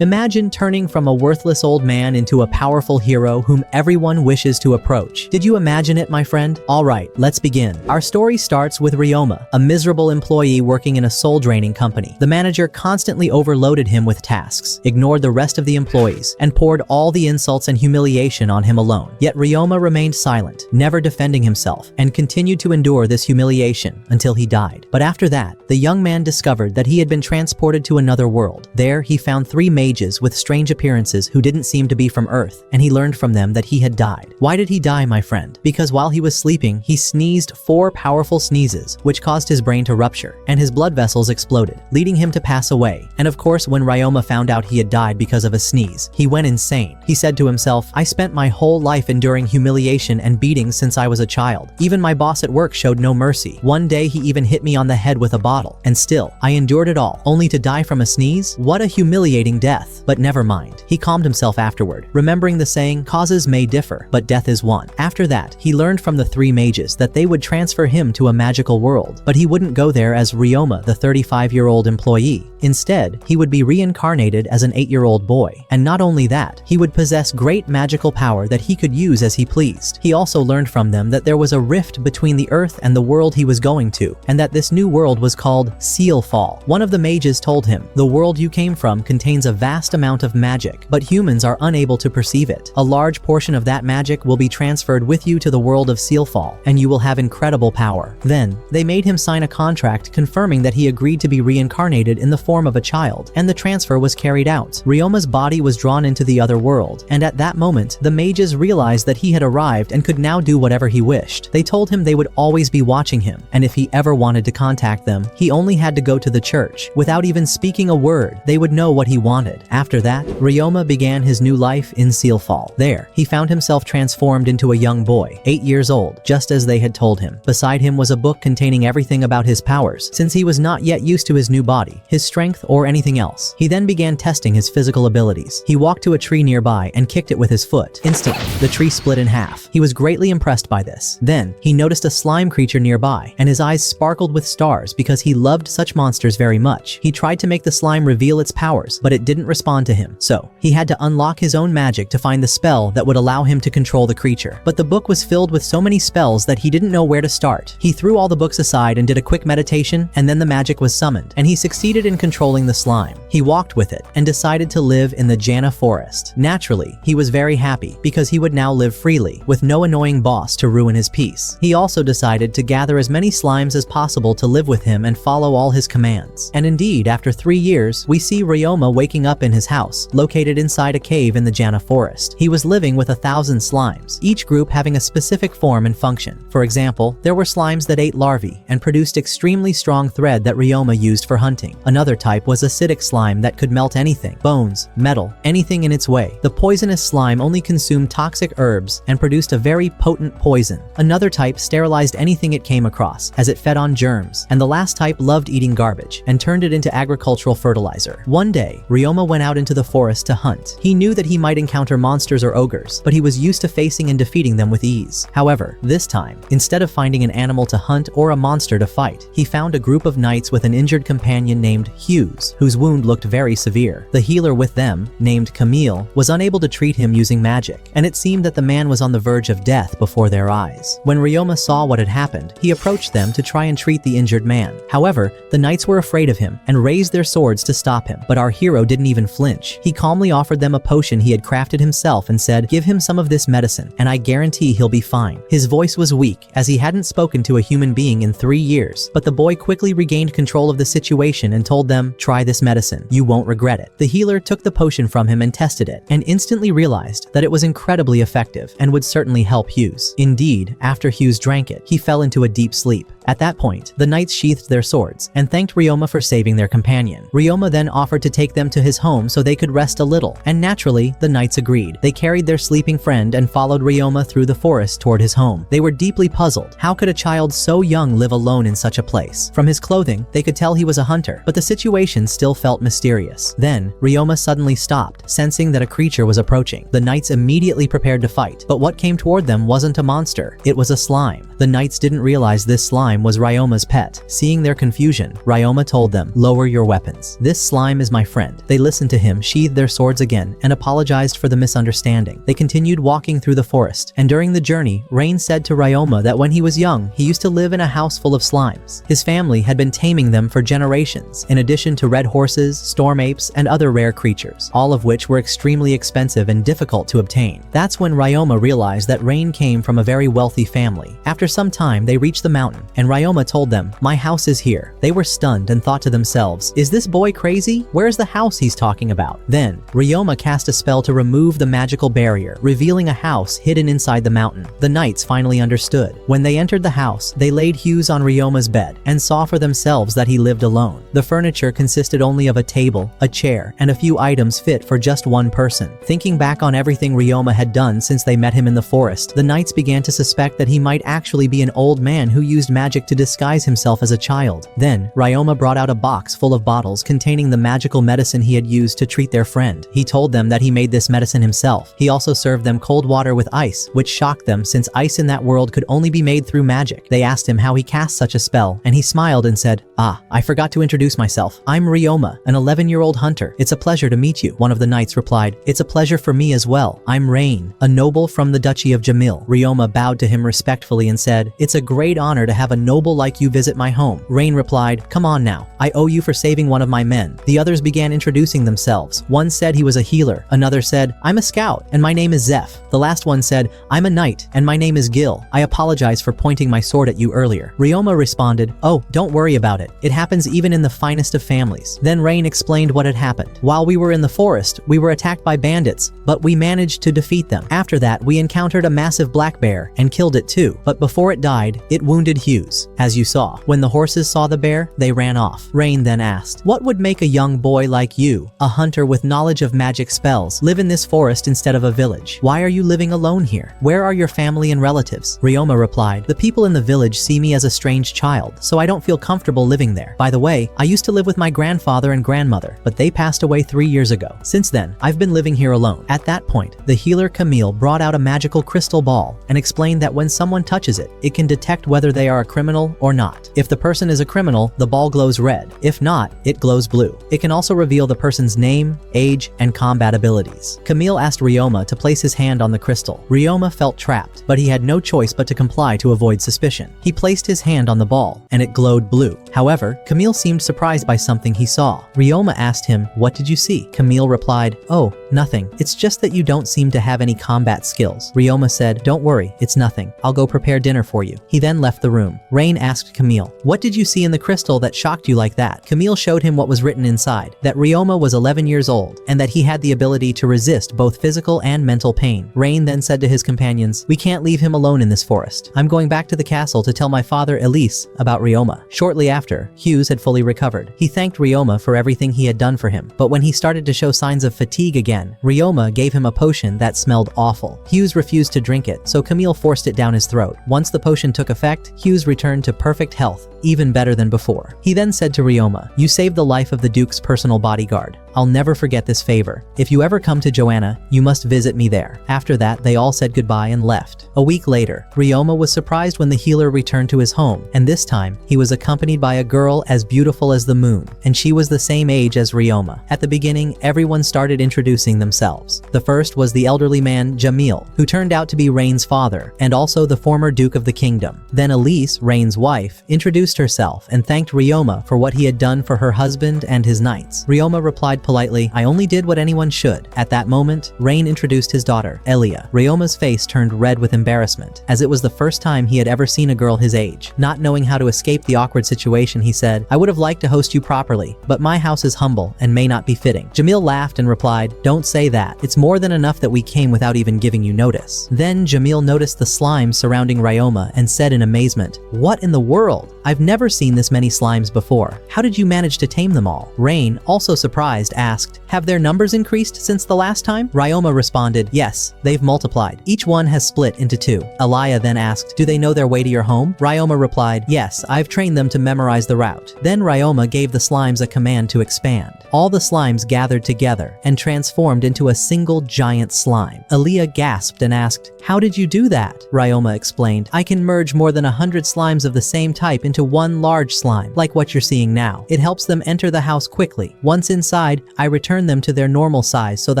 Imagine turning from a worthless old man into a powerful hero whom everyone wishes to approach. Did you imagine it, my friend? Alright, let's begin. Our story starts with Ryoma, a miserable employee working in a soul-draining company. The manager constantly overloaded him with tasks, ignored the rest of the employees, and poured all the insults and humiliation on him alone. Yet Ryoma remained silent, never defending himself, and continued to endure this humiliation until he died. But after that, the young man discovered that he had been transported to another world. There, he found three mages with strange appearances who didn't seem to be from Earth, and he learned from them that he had died. Why did he die, my friend? Because while he was sleeping, he sneezed 4 powerful sneezes, which caused his brain to rupture, and his blood vessels exploded, leading him to pass away. And of course, when Ryoma found out he had died because of a sneeze, he went insane. He said to himself, "I spent my whole life enduring humiliation and beatings since I was a child. Even my boss at work showed no mercy. One day he even hit me on the head with a bottle. And still, I endured it all, only to die from a sneeze? What a humiliating death." But never mind. He calmed himself afterward, remembering the saying, "Causes may differ, but death is one." After that, he learned from the 3 mages that they would transfer him to a magical world, but he wouldn't go there as Ryoma, the 35-year-old employee. Instead, he would be reincarnated as an 8-year-old boy. And not only that, he would possess great magical power that he could use as he pleased. He also learned from them that there was a rift between the Earth and the world he was going to, and that this new world was called Seal Fall. One of the mages told him, "The world you came from contains a vast amount of magic, but humans are unable to perceive it. A large portion of that magic will be transferred with you to the world of Seal Fall, and you will have incredible power." Then, they made him sign a contract confirming that he agreed to be reincarnated in the form of a child, and the transfer was carried out. Ryoma's body was drawn into the other world, and at that moment, the mages realized that he had arrived and could now do whatever he wished. They told him they would always be watching him, and if he ever wanted to contact them, he only had to go to the church. Without even speaking a word, they would know what he wanted. After that, Ryoma began his new life in Seal Fall. There, he found himself transformed into a young boy, 8 years old, just as they had told him. Beside him was a book containing everything about his powers, since he was not yet used to his new body, his strength, or anything else. He then began testing his physical abilities. He walked to a tree nearby and kicked it with his foot. Instantly, the tree split in half. He was greatly impressed by this. Then, he noticed a slime creature nearby, and his eyes sparkled with stars because he loved such monsters very much. He tried to make the slime reveal its powers, but it didn't respond to him. So, he had to unlock his own magic to find the spell that would allow him to control the creature. But the book was filled with so many spells that he didn't know where to start. He threw all the books aside and did a quick meditation, and then the magic was summoned, and he succeeded in controlling the slime. He walked with it and decided to live in the Jana forest. Naturally, he was very happy because he would now live freely, with no annoying boss to ruin his peace. He also decided to gather as many slimes as possible to live with him and follow all his commands. And indeed, after 3 years, we see Ryoma waking up in his house, located inside a cave in the Jana forest. He was living with 1,000 slimes, each group having a specific form and function. For example, there were slimes that ate larvae and produced extremely strong thread that Ryoma used for hunting. Another type was acidic slime that could melt anything, bones, metal, anything in its way. The poisonous slime only consumed toxic herbs and produced a very potent poison. Another type sterilized anything it came across, as it fed on germs. And the last type loved eating garbage and turned it into agricultural fertilizer. One day, Ryoma went out into the forest to hunt. He knew that he might encounter monsters or ogres, but he was used to facing and defeating them with ease. However, this time, instead of finding an animal to hunt or a monster to fight, he found a group of knights with an injured companion named Hughes, whose wound looked very severe. The healer with them, named Camille, was unable to treat him using magic, and it seemed that the man was on the verge of death before their eyes. When Ryoma saw what had happened, he approached them to try and treat the injured man. However, the knights were afraid of him and raised their swords to stop him, but our hero didn't even flinch. He calmly offered them a potion he had crafted himself and said, "Give him some of this medicine, and I guarantee he'll be fine." His voice was weak, as he hadn't spoken to a human being in 3 years, but the boy quickly regained control of the situation and told them, "Try this medicine. You won't regret it." The healer took the potion from him and tested it, and instantly realized that it was incredibly effective and would certainly help Hughes. Indeed, after Hughes drank it, he fell into a deep sleep. At that point, the knights sheathed their swords and thanked Ryoma for saving their companion. Ryoma then offered to take them to his home so they could rest a little, and naturally, the knights agreed. They carried their sleeping friend and followed Ryoma through the forest toward his home. They were deeply puzzled. How could a child so young live alone in such a place? From his clothing, they could tell he was a hunter, but the situation still felt mysterious. Then, Ryoma suddenly stopped, sensing that a creature was approaching. The knights immediately prepared to fight, but what came toward them wasn't a monster, it was a slime. The knights didn't realize this slime was Ryoma's pet. Seeing their confusion, Ryoma told them, "Lower your weapons. This slime is my friend." They listened to him, sheathed their swords again, and apologized for the misunderstanding. They continued walking through the forest, and during the journey, Rain said to Ryoma that when he was young, he used to live in a house full of slimes. His family had been taming them for generations, in addition to red horses, storm apes, and other rare creatures, all of which were extremely expensive and difficult to obtain. That's when Ryoma realized that Rain came from a very wealthy family. After some time, they reached the mountain, and Ryoma told them, "My house is here." They were stunned and thought to themselves, "Is this boy crazy? Where's the house he's talking about?" Then, Ryoma cast a spell to remove the magical barrier, revealing a house hidden inside the mountain. The knights finally understood. When they entered the house, they laid Hughes on Ryoma's bed, and saw for themselves that he lived alone. The furniture consisted only of a table, a chair, and a few items fit for just one person. Thinking back on everything Ryoma had done since they met him in the forest, the knights began to suspect that he might actually be an old man who used magic to disguise himself as a child. Then, Ryoma brought out a box full of bottles containing the magical medicine he had used to treat their friend. He told them that he made this medicine himself. He also served them cold water with ice, which shocked them since ice in that world could only be made through magic. They asked him how he cast such a spell, and he smiled and said, "Ah, I forgot to introduce myself. I'm Ryoma, an 11-year-old hunter. It's a pleasure to meet you." One of the knights replied, "It's a pleasure for me as well. I'm Rain, a noble from the Duchy of Jamil." Ryoma bowed to him respectfully and said, "It's a great honor to have a noble like you visit my home." Rain replied, "Come on now. I owe you for saving one of my men." The others began introducing themselves. One said he was a healer. Another said, "I'm a scout, and my name is Zeph." The last one said, "I'm a knight, and my name is Gil. I apologize for pointing my sword at you earlier." Ryoma responded, "Oh, don't worry about it. It happens even in the finest of families." Then Rain explained what had happened. "While we were in the forest, we were attacked by bandits, but we managed to defeat them. After that, we encountered a massive black bear and killed it too. But before it died, it wounded Hughes. As you saw, when the horses saw the bear, they ran off." Rain then asked, "What would make a young boy like you, a hunter with knowledge of magic spells, live in this forest instead of a village? Why are you living alone here? Where are your family and relatives?" Ryoma replied, "The people in the village see me as a strange child, so I don't feel comfortable living there. By the way, I used to live with my grandfather and grandmother, but they passed away 3 years ago. Since then, I've been living here alone." At that point, the healer Camille brought out a magical crystal ball and explained that when someone touches it, it can detect whether they are a criminal or not. If the person is a criminal, the ball glows red. If not, it glows blue. It can also reveal the person's name, age, and combat abilities. Camille asked Ryoma to place his hand on the crystal. Ryoma felt trapped, but he had no choice but to comply to avoid suspicion. He placed his hand on the ball, and it glowed blue. However, Camille seemed surprised by something he saw. Ryoma asked him, "What did you see?" Camille replied, "Oh, nothing. It's just that you don't seem to have any combat skills." Ryoma said, "Don't worry, it's nothing. I'll go prepare dinner for you." He then left the room. Rain asked Camille, "What did you see in the crystal that shocked you like that?" Camille showed him what was written inside, that Ryoma was 11 years old, and that he had the ability to resist both physical and mental pain. Rain then said to his companions, "We can't leave him alone in this forest. I'm going back to the castle to tell my father Elise about Ryoma." Shortly after, Hughes had fully recovered. He thanked Ryoma for everything he had done for him, but when he started to show signs of fatigue again, Ryoma gave him a potion that smelled awful. Hughes refused to drink it, so Camille forced it down his throat. Once the potion took effect, Hughes returned to perfect health, even better than before. He then said to Ryoma, "You saved the life of the Duke's personal bodyguard. I'll never forget this favor. If you ever come to Joanna, you must visit me there." After that, they all said goodbye and left. A week later, Ryoma was surprised when the healer returned to his home, and this time, he was accompanied by a girl as beautiful as the moon, and she was the same age as Ryoma. At the beginning, everyone started introducing themselves. The first was the elderly man, Jamil, who turned out to be Rain's father, and also the former Duke of the Kingdom. Then Elise, Rain's wife, introduced herself and thanked Ryoma for what he had done for her husband and his knights. Ryoma replied politely, "I only did what anyone should." At that moment, Rain introduced his daughter, Elia. Ryoma's face turned red with embarrassment, as it was the first time he had ever seen a girl his age. Not knowing how to escape the awkward situation, he said, "I would have liked to host you properly, but my house is humble and may not be fitting." Jamil laughed and replied, "Don't say that. It's more than enough that we came without even giving you notice." Then Jamil noticed the slime surrounding Ryoma and said in amazement, "What in the world? I've never seen this many slimes before. How did you manage to tame them all?" Rain, also surprised, asked, "Have their numbers increased since the last time?" Ryoma responded, "Yes, they've multiplied. Each one has split into 2. Elia then asked, "Do they know their way to your home?" Ryoma replied, "Yes, I've trained them to memorize the route." Then Ryoma gave the slimes a command to expand. All the slimes gathered together and transformed into a single giant slime. Elia gasped and asked, "How did you do that?" Ryoma explained, "I can merge more than 100 slimes of the same type into into one large slime, like what you're seeing now. It helps them enter the house quickly. Once inside, I return them to their normal size so the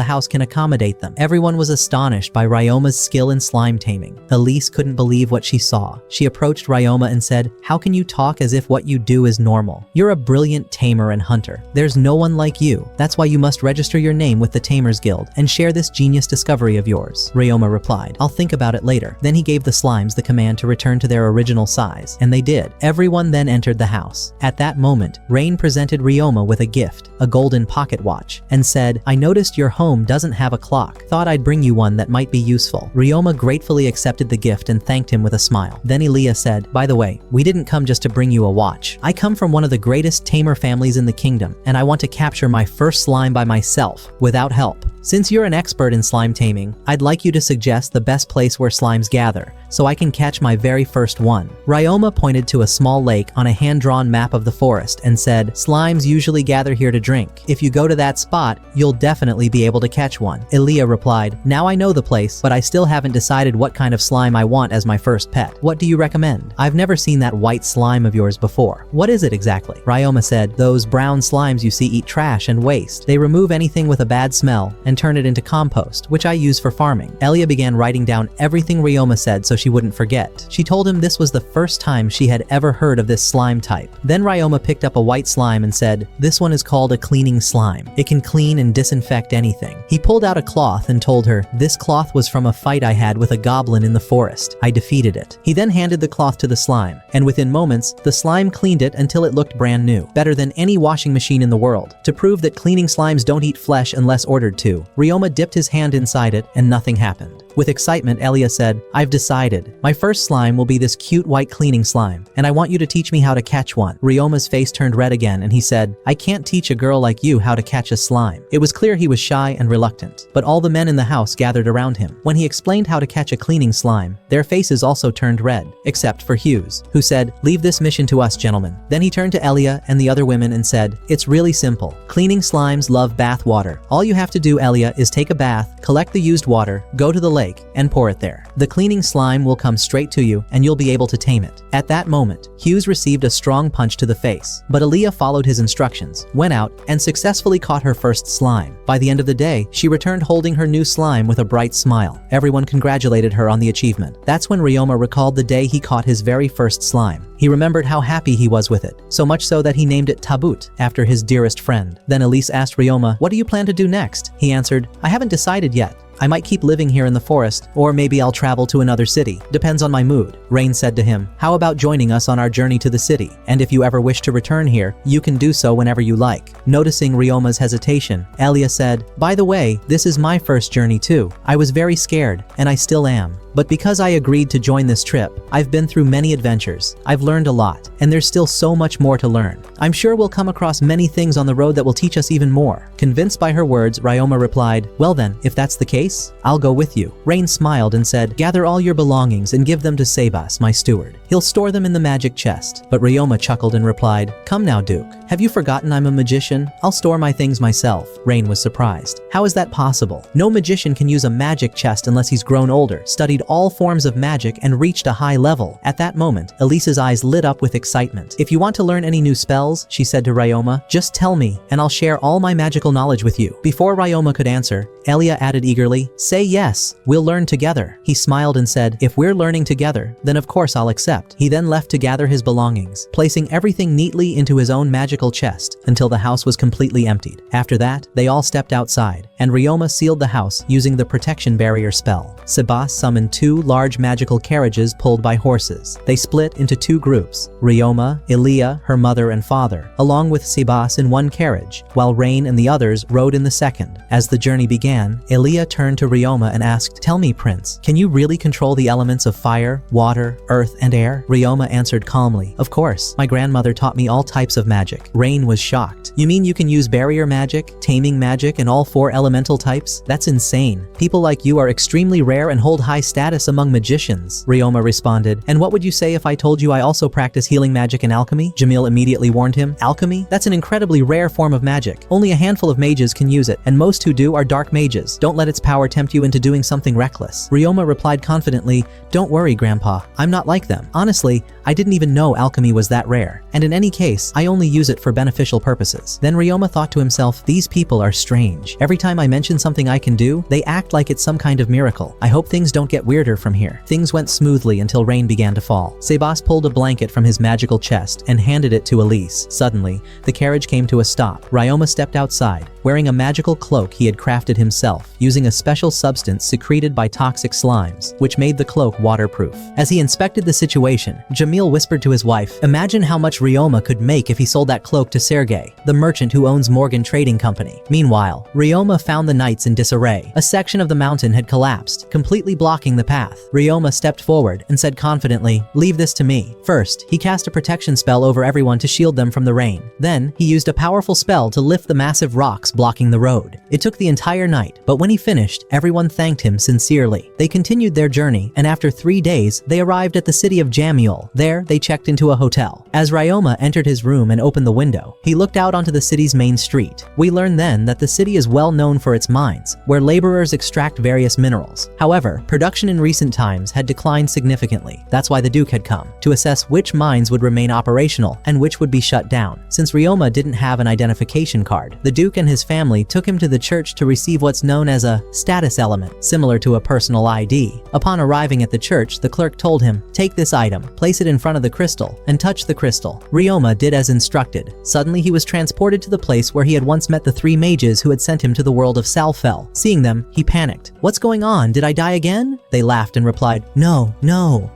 house can accommodate them. Everyone was astonished by Ryoma's skill in slime taming. Elise couldn't believe what she saw. She approached Ryoma and said, "How can you talk as if what you do is normal? You're a brilliant tamer and hunter. There's no one like you. That's why you must register your name with the Tamers Guild and share this genius discovery of yours." Ryoma replied, "I'll think about it later." Then he gave the slimes the command to return to their original size, and they did. Everyone then entered the house. At that moment, Rain presented Ryoma with a gift, a golden pocket watch, and said, "I noticed your home doesn't have a clock. Thought I'd bring you one that might be useful." Ryoma gratefully accepted the gift and thanked him with a smile. Then Elia said, "By the way, we didn't come just to bring you a watch. I come from one of the greatest tamer families in the kingdom, and I want to capture my first slime by myself, without help. Since you're an expert in slime taming, I'd like you to suggest the best place where slimes gather, so I can catch my very first one." Ryoma pointed to a small lake on a hand-drawn map of the forest and said, "Slimes usually gather here to drink. If you go to that spot, you'll definitely be able to catch one." Elia replied, "Now I know the place, but I still haven't decided what kind of slime I want as my first pet. What do you recommend? I've never seen that white slime of yours before. What is it exactly?" Ryoma said, "Those brown slimes you see eat trash and waste. They remove anything with a bad smell and turn it into compost, which I use for farming." Elia began writing down everything Ryoma said so she wouldn't forget. She told him this was the first time she had ever heard of this slime type. Then Ryoma picked up a white slime and said, "This one is called a cleaning slime. It can clean and disinfect anything." He pulled out a cloth and told her, "This cloth was from a fight I had with a goblin in the forest. I defeated it." He then handed the cloth to the slime, and within moments, the slime cleaned it until it looked brand new, better than any washing machine in the world. To prove that cleaning slimes don't eat flesh unless ordered to, Ryoma dipped his hand inside it and nothing happened. With excitement, Elia said, "I've decided. My first slime will be this cute white cleaning slime, and I want you to teach me how to catch one." Ryoma's face turned red again and he said, "I can't teach a girl like you how to catch a slime." It was clear he was shy and reluctant, but all the men in the house gathered around him. When he explained how to catch a cleaning slime, their faces also turned red, except for Hughes, who said, "Leave this mission to us, gentlemen." Then he turned to Elia and the other women and said, "It's really simple. Cleaning slimes love bath water. All you have to do, Elia, is take a bath, collect the used water, go to the lake, and pour it there. The cleaning slime will come straight to you and you'll be able to tame it." At that moment, Hughes received a strong punch to the face, but Elia followed his instructions, went out, and successfully caught her first slime. By the end of the day, she returned holding her new slime with a bright smile. Everyone congratulated her on the achievement. That's when Ryoma recalled the day he caught his very first slime. He remembered how happy he was with it, so much so that he named it Tabut, after his dearest friend. Then Elise asked Ryoma, "What do you plan to do next?" He answered, "I haven't decided yet. I might keep living here in the forest, or maybe I'll travel to another city. Depends on my mood." Rain said to him, "How about joining us on our journey to the city? And if you ever wish to return here, you can do so whenever you like." Noticing Ryoma's hesitation, Elia said, "By the way, this is my first journey too. I was very scared, and I still am. But because I agreed to join this trip, I've been through many adventures. I've learned a lot, and there's still so much more to learn. I'm sure we'll come across many things on the road that will teach us even more." Convinced by her words, Ryoma replied, "Well then, if that's the case, I'll go with you." Rain smiled and said, "Gather all your belongings and give them to Sebas, my steward. He'll store them in the magic chest." But Ryoma chuckled and replied, "Come now, Duke. Have you forgotten I'm a magician? I'll store my things myself." Rain was surprised. How is that possible? No magician can use a magic chest unless he's grown older, studied all forms of magic, and reached a high level. At that moment, Elise's eyes lit up with excitement. "If you want to learn any new spells," she said to Ryoma, "just tell me, and I'll share all my magical knowledge with you." Before Ryoma could answer, Elia added eagerly, "Say yes, we'll learn together." He smiled and said, "If we're learning together, then of course I'll accept." He then left to gather his belongings, placing everything neatly into his own magical chest until the house was completely emptied. After that, they all stepped outside, and Ryoma sealed the house using the protection barrier spell. Sebas summoned 2 large magical carriages pulled by horses. They split into 2 groups, Ryoma, Elia, her mother and father, along with Sebas in one carriage, while Rain and the others rode in the second. As the journey began, Elia turned to Ryoma and asked, "Tell me, Prince, can you really control the elements of fire, water, earth, and air?" Ryoma answered calmly, "Of course, my grandmother taught me all types of magic." Rain was shocked. "You mean you can use barrier magic, taming magic, and all 4 elemental types? That's insane. People like you are extremely rare and hold high status among magicians." Ryoma responded, "And what would you say if I told you I also practice healing magic and alchemy?" Jamil immediately warned him, "Alchemy? That's an incredibly rare form of magic. Only a handful of mages can use it, and most who do are dark mages. Don't let its power tempt you into doing something reckless. Ryoma replied confidently, "Don't worry, Grandpa. I'm not like them. Honestly, I didn't even know alchemy was that rare. And in any case, I only use it for beneficial purposes." Then Ryoma thought to himself, these people are strange. Every time I mention something I can do, they act like it's some kind of miracle. I hope things don't get weirder from here. Things went smoothly until rain began to fall. Sebas pulled a blanket from his magical chest and handed it to Elise. Suddenly, the carriage came to a stop. Ryoma stepped outside, wearing a magical cloak he had crafted himself, using a special substance secreted by toxic slimes, which made the cloak waterproof. As he inspected the situation, Jamil whispered to his wife, "Imagine how much Ryoma could make if he sold that cloak to Sergei, the merchant who owns Morgan Trading Company." Meanwhile, Ryoma found the knights in disarray. A section of the mountain had collapsed, completely blocking the path. Ryoma stepped forward and said confidently, "Leave this to me." First, he cast a protection spell over everyone to shield them from the rain. Then, he used a powerful spell to lift the massive rocks blocking the road. It took the entire night, but when he finished, everyone thanked him sincerely. They continued their journey, and after 3 days, they arrived at the city of Jamul. There, they checked into a hotel. As Ryoma entered his room and opened the window, he looked out onto the city's main street. We learn then that the city is well known for its mines, where laborers extract various minerals. However, production in recent times had declined significantly. That's why the Duke had come, to assess which mines would remain operational and which would be shut down. Since Ryoma didn't have an identification card, the Duke and his family took him to the church to receive what's known as a status element, similar to a personal ID. Upon arriving at the church, the clerk told him, "Take this item, place it in front of the crystal, and touch the crystal." Ryoma did as instructed. Suddenly he was transported to the place where he had once met the 3 mages who had sent him to the world of Salfel. Seeing them, he panicked. "What's going on? Did I die again?" They laughed and replied, "No,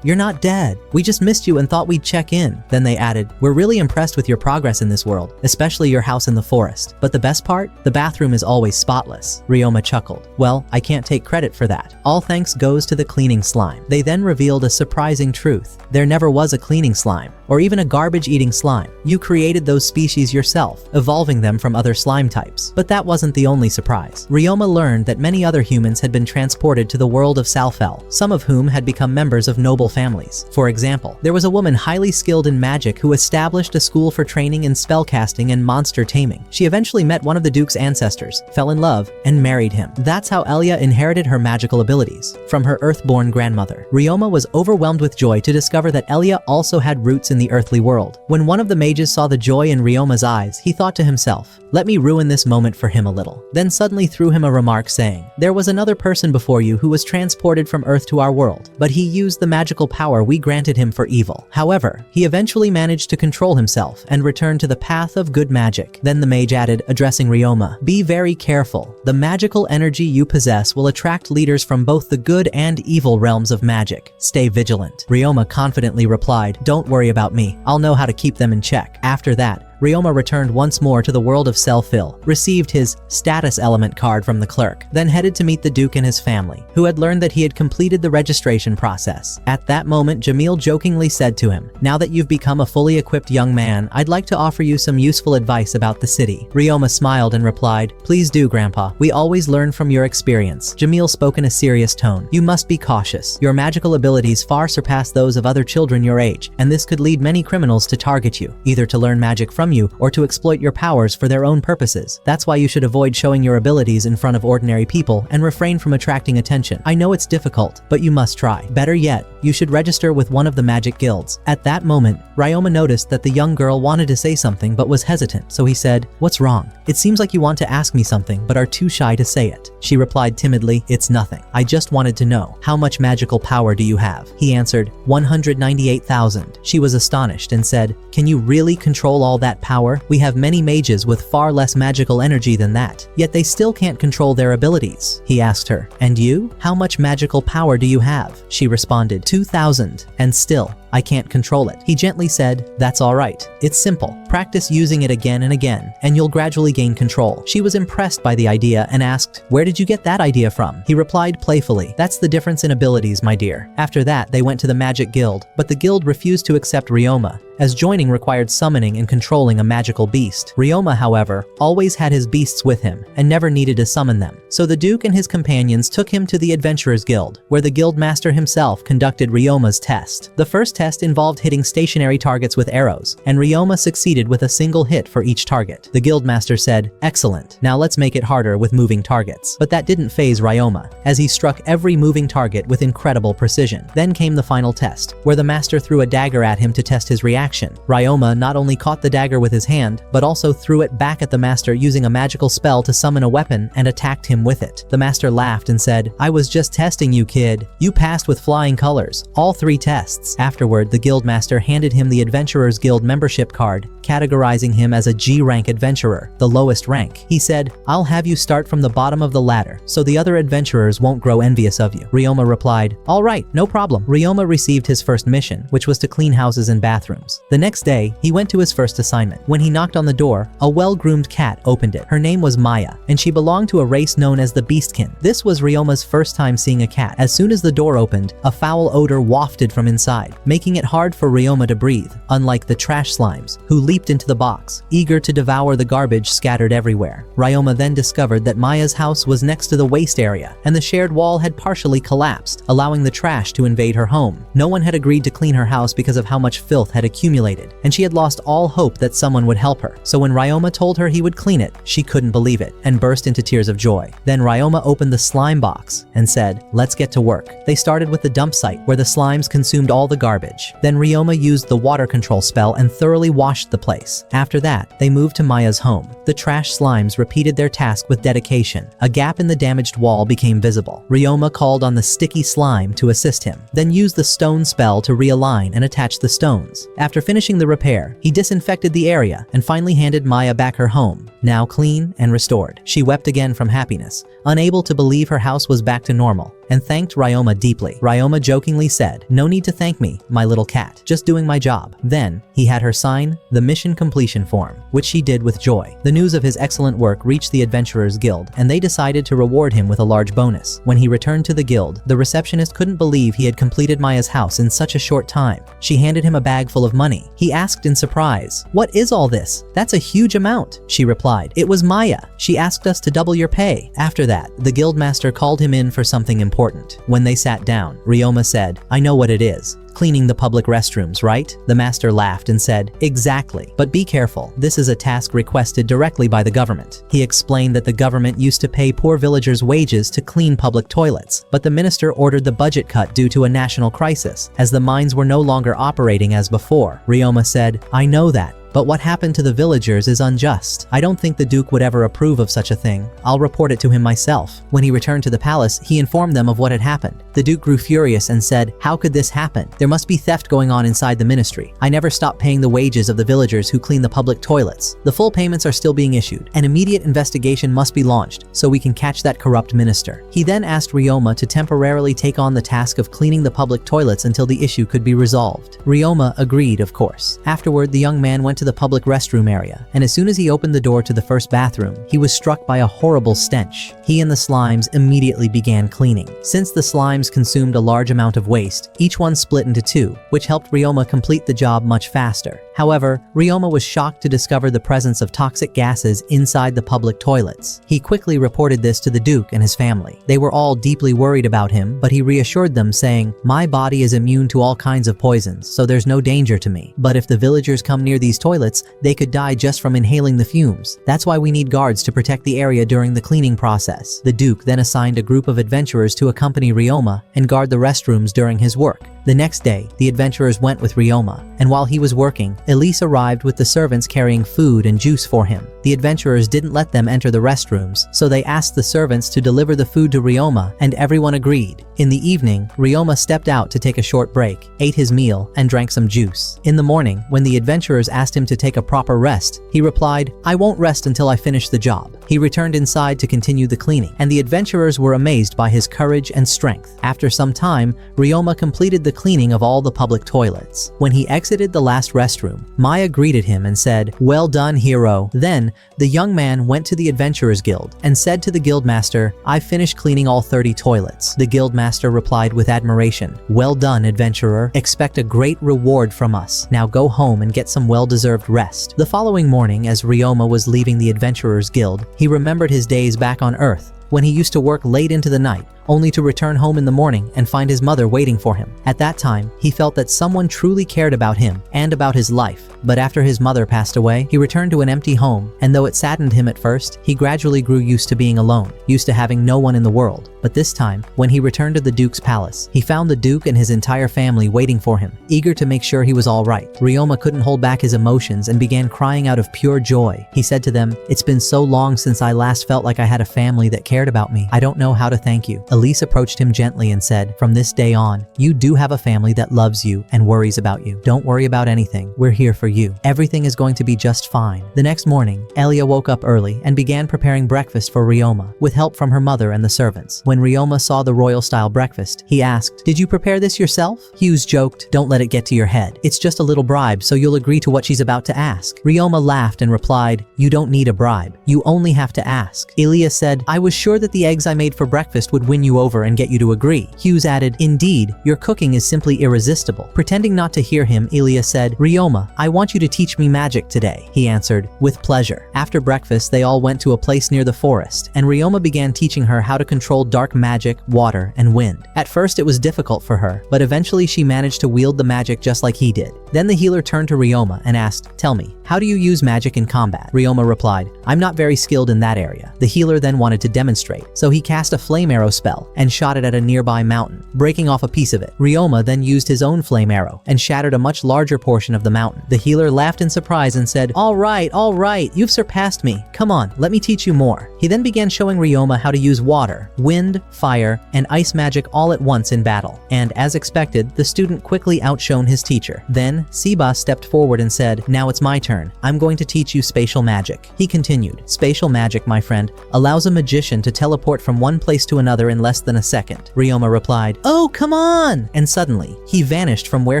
you're not dead. We just missed you and thought we'd check in." Then they added, "We're really impressed with your progress in this world, especially your house in the forest. But the best part? The bathroom is always spotless." Ryoma chuckled. "Well, I can't take credit for that. All thanks goes to the cleaning slime." They then revealed a surprising truth. There never was a cleaning slime, or even a garbage-eating slime. You created those species yourself, evolving them from other slime types. But that wasn't the only surprise. Ryoma learned that many other humans had been transported to the world of Salfel, some of whom had become members of noble families. For example, there was a woman highly skilled in magic who established a school for training in spellcasting and monster taming. She eventually met one of the Duke's ancestors, fell in love, and married him. That's how Elia inherited her magical abilities from her earthborn grandmother. Ryoma was overwhelmed with joy to discover that Elia also had roots in the earthly world. When one of the mages saw the joy in Ryoma's eyes, he thought to himself, "Let me ruin this moment for him a little." Then suddenly threw him a remark saying, "There was another person before you who was transported from Earth to our world, but he used the magical power we granted him for evil. However, he eventually managed to control himself and return to the path of good magic." Then the mage added, addressing Ryoma, "Be very careful. The magical energy you possess will attract leaders from both the good and evil realms of magic. Stay vigilant." Ryoma confidently replied, "Don't worry about me. I'll know how to keep them in check." After that, Ryoma returned once more to the world of Selfil, received his status element card from the clerk, then headed to meet the Duke and his family, who had learned that he had completed the registration process. At that moment, Jamil jokingly said to him, "Now that you've become a fully equipped young man, I'd like to offer you some useful advice about the city." Ryoma smiled and replied, "Please do, Grandpa. We always learn from your experience." Jamil spoke in a serious tone. "You must be cautious. Your magical abilities far surpass those of other children your age, and this could lead many criminals to target you, either to learn magic from you or to exploit your powers for their own purposes. That's why you should avoid showing your abilities in front of ordinary people and refrain from attracting attention. I know it's difficult, but you must try. Better yet, you should register with one of the magic guilds." At that moment, Ryoma noticed that the young girl wanted to say something but was hesitant, so he said, "What's wrong? It seems like you want to ask me something but are too shy to say it." She replied timidly, "It's nothing. I just wanted to know, how much magical power do you have?" He answered, 198,000. She was astonished and said, "Can you really control all that power? We have many mages with far less magical energy than that, yet they still can't control their abilities." He asked her, "And you? How much magical power do you have?" She responded, 2,000, and still, I can't control it. He gently said, "That's all right. It's simple. Practice using it again and again, and you'll gradually gain control." She was impressed by the idea and asked, "Where did you get that idea from?" He replied playfully, "That's the difference in abilities, my dear." After that, they went to the Magic Guild, but the guild refused to accept Ryoma, as joining required summoning and controlling a magical beast. Ryoma, however, always had his beasts with him and never needed to summon them. So the Duke and his companions took him to the Adventurers Guild, where the guild master himself conducted Ryoma's test. The first test involved hitting stationary targets with arrows, and Ryoma succeeded with a single hit for each target. The guildmaster said, "Excellent, now let's make it harder with moving targets." But that didn't faze Ryoma, as he struck every moving target with incredible precision. Then came the final test, where the master threw a dagger at him to test his reaction. Ryoma not only caught the dagger with his hand, but also threw it back at the master using a magical spell to summon a weapon and attacked him with it. The master laughed and said, "I was just testing you, kid. You passed with flying colors, all 3 tests." Afterward, the guildmaster handed him the Adventurers Guild membership card, categorizing him as a G-rank adventurer, the lowest rank. He said, "I'll have you start from the bottom of the ladder, so the other adventurers won't grow envious of you." Ryoma replied, "All right, no problem." Ryoma received his first mission, which was to clean houses and bathrooms. The next day, he went to his first assignment. When he knocked on the door, a well-groomed cat opened it. Her name was Maya, and she belonged to a race known as the Beastkin. This was Ryoma's first time seeing a cat. As soon as the door opened, a foul odor wafted from inside, making it hard for Ryoma to breathe, unlike the trash slimes, who leaped into the box, eager to devour the garbage scattered everywhere. Ryoma then discovered that Maya's house was next to the waste area, and the shared wall had partially collapsed, allowing the trash to invade her home. No one had agreed to clean her house because of how much filth had accumulated, and she had lost all hope that someone would help her. So when Ryoma told her he would clean it, she couldn't believe it, and burst into tears of joy. Then Ryoma opened the slime box and said, "Let's get to work." They started with the dump site, where the slimes consumed all the garbage. Then Ryoma used the water control spell and thoroughly washed the place. After that, they moved to Maya's home. The trash slimes repeated their task with dedication. A gap in the damaged wall became visible. Ryoma called on the sticky slime to assist him, then used the stone spell to realign and attach the stones. After finishing the repair, he disinfected the area and finally handed Maya back her home, now clean and restored. She wept again from happiness, unable to believe her house was back to normal, and thanked Ryoma deeply. Ryoma jokingly said, "No need to thank me, my little cat, just doing my job." Then, he had her sign the mission completion form, which she did with joy. The news of his excellent work reached the Adventurers Guild, and they decided to reward him with a large bonus. When he returned to the guild, the receptionist couldn't believe he had completed Maya's house in such a short time. She handed him a bag full of money. He asked in surprise, "What is all this? That's a huge amount." She replied, "It was Maya. She asked us to double your pay." After that, the guildmaster called him in for something important. When they sat down, Ryoma said, "I know what it is. Cleaning the public restrooms, right?" The master laughed and said, "Exactly. But be careful. This is a task requested directly by the government." He explained that the government used to pay poor villagers wages to clean public toilets, but the minister ordered the budget cut due to a national crisis, as the mines were no longer operating as before. Ryoma said, "I know that. But what happened to the villagers is unjust. I don't think the Duke would ever approve of such a thing. I'll report it to him myself." When he returned to the palace, he informed them of what had happened. The Duke grew furious and said, "How could this happen? There must be theft going on inside the ministry. I never stopped paying the wages of the villagers who clean the public toilets. The full payments are still being issued. An immediate investigation must be launched so we can catch that corrupt minister." He then asked Ryoma to temporarily take on the task of cleaning the public toilets until the issue could be resolved. Ryoma agreed, of course. Afterward, the young man went to the public restroom area, and as soon as he opened the door to the first bathroom, he was struck by a horrible stench. He and the slimes immediately began cleaning. Since the slimes consumed a large amount of waste, each one split into 2, which helped Ryoma complete the job much faster. However, Ryoma was shocked to discover the presence of toxic gases inside the public toilets. He quickly reported this to the Duke and his family. They were all deeply worried about him, but he reassured them, saying, "My body is immune to all kinds of poisons, so there's no danger to me. But if the villagers come near these toilets, they could die just from inhaling the fumes. That's why we need guards to protect the area during the cleaning process." The Duke then assigned a group of adventurers to accompany Ryoma and guard the restrooms during his work. The next day, the adventurers went with Ryoma, and while he was working, Elise arrived with the servants carrying food and juice for him. The adventurers didn't let them enter the restrooms, so they asked the servants to deliver the food to Ryoma, and everyone agreed. In the evening, Ryoma stepped out to take a short break, ate his meal, and drank some juice. In the morning, when the adventurers asked him to take a proper rest, he replied, "I won't rest until I finish the job." He returned inside to continue the cleaning, and the adventurers were amazed by his courage and strength. After some time, Ryoma completed the cleaning of all the public toilets. When he exited the last restroom, Maya greeted him and said, "Well done, hero." Then, the young man went to the Adventurers Guild and said to the guildmaster, "I've finished cleaning all 30 toilets." The guildmaster replied with admiration, "Well done, adventurer. Expect a great reward from us. Now go home and get some well-deserved rest." The following morning, as Ryoma was leaving the Adventurers Guild, he remembered his days back on Earth when he used to work late into the night, only to return home in the morning and find his mother waiting for him. At that time, he felt that someone truly cared about him and about his life. But after his mother passed away, he returned to an empty home, and though it saddened him at first, he gradually grew used to being alone, used to having no one in the world. But this time, when he returned to the Duke's palace, he found the Duke and his entire family waiting for him, eager to make sure he was all right. Ryoma couldn't hold back his emotions and began crying out of pure joy. He said to them, "It's been so long since I last felt like I had a family that cared about me. I don't know how to thank you." Elise approached him gently and said, "From this day on, you do have a family that loves you and worries about you. Don't worry about anything. We're here for you. Everything is going to be just fine." The next morning, Elia woke up early and began preparing breakfast for Ryoma, with help from her mother and the servants. When Ryoma saw the royal-style breakfast, he asked, "Did you prepare this yourself?" Hughes joked, "Don't let it get to your head. It's just a little bribe, so you'll agree to what she's about to ask." Ryoma laughed and replied, "You don't need a bribe. You only have to ask." Elia said, "I was sure that the eggs I made for breakfast would win you over and get you to agree." Hughes added, "Indeed, your cooking is simply irresistible." Pretending not to hear him, Elia said, "Ryoma, I want you to teach me magic today." He answered, "With pleasure." After breakfast, they all went to a place near the forest, and Ryoma began teaching her how to control dark magic, water, and wind. At first, it was difficult for her, but eventually she managed to wield the magic just like he did. Then the healer turned to Ryoma and asked, "Tell me, how do you use magic in combat?" Ryoma replied, "I'm not very skilled in that area." The healer then wanted to demonstrate, so he cast a flame arrow spell and shot it at a nearby mountain, breaking off a piece of it. Ryoma then used his own flame arrow and shattered a much larger portion of the mountain. The healer laughed in surprise and said, all right, you've surpassed me. Come on, let me teach you more." He then began showing Ryoma how to use water, wind, fire, and ice magic all at once in battle. And as expected, the student quickly outshone his teacher. Then, Siba stepped forward and said, "Now it's my turn. I'm going to teach you spatial magic." He continued, "Spatial magic, my friend, allows a magician to teleport from one place to another in less than a second." Ryoma replied, "Oh, come on!" And suddenly, he vanished from where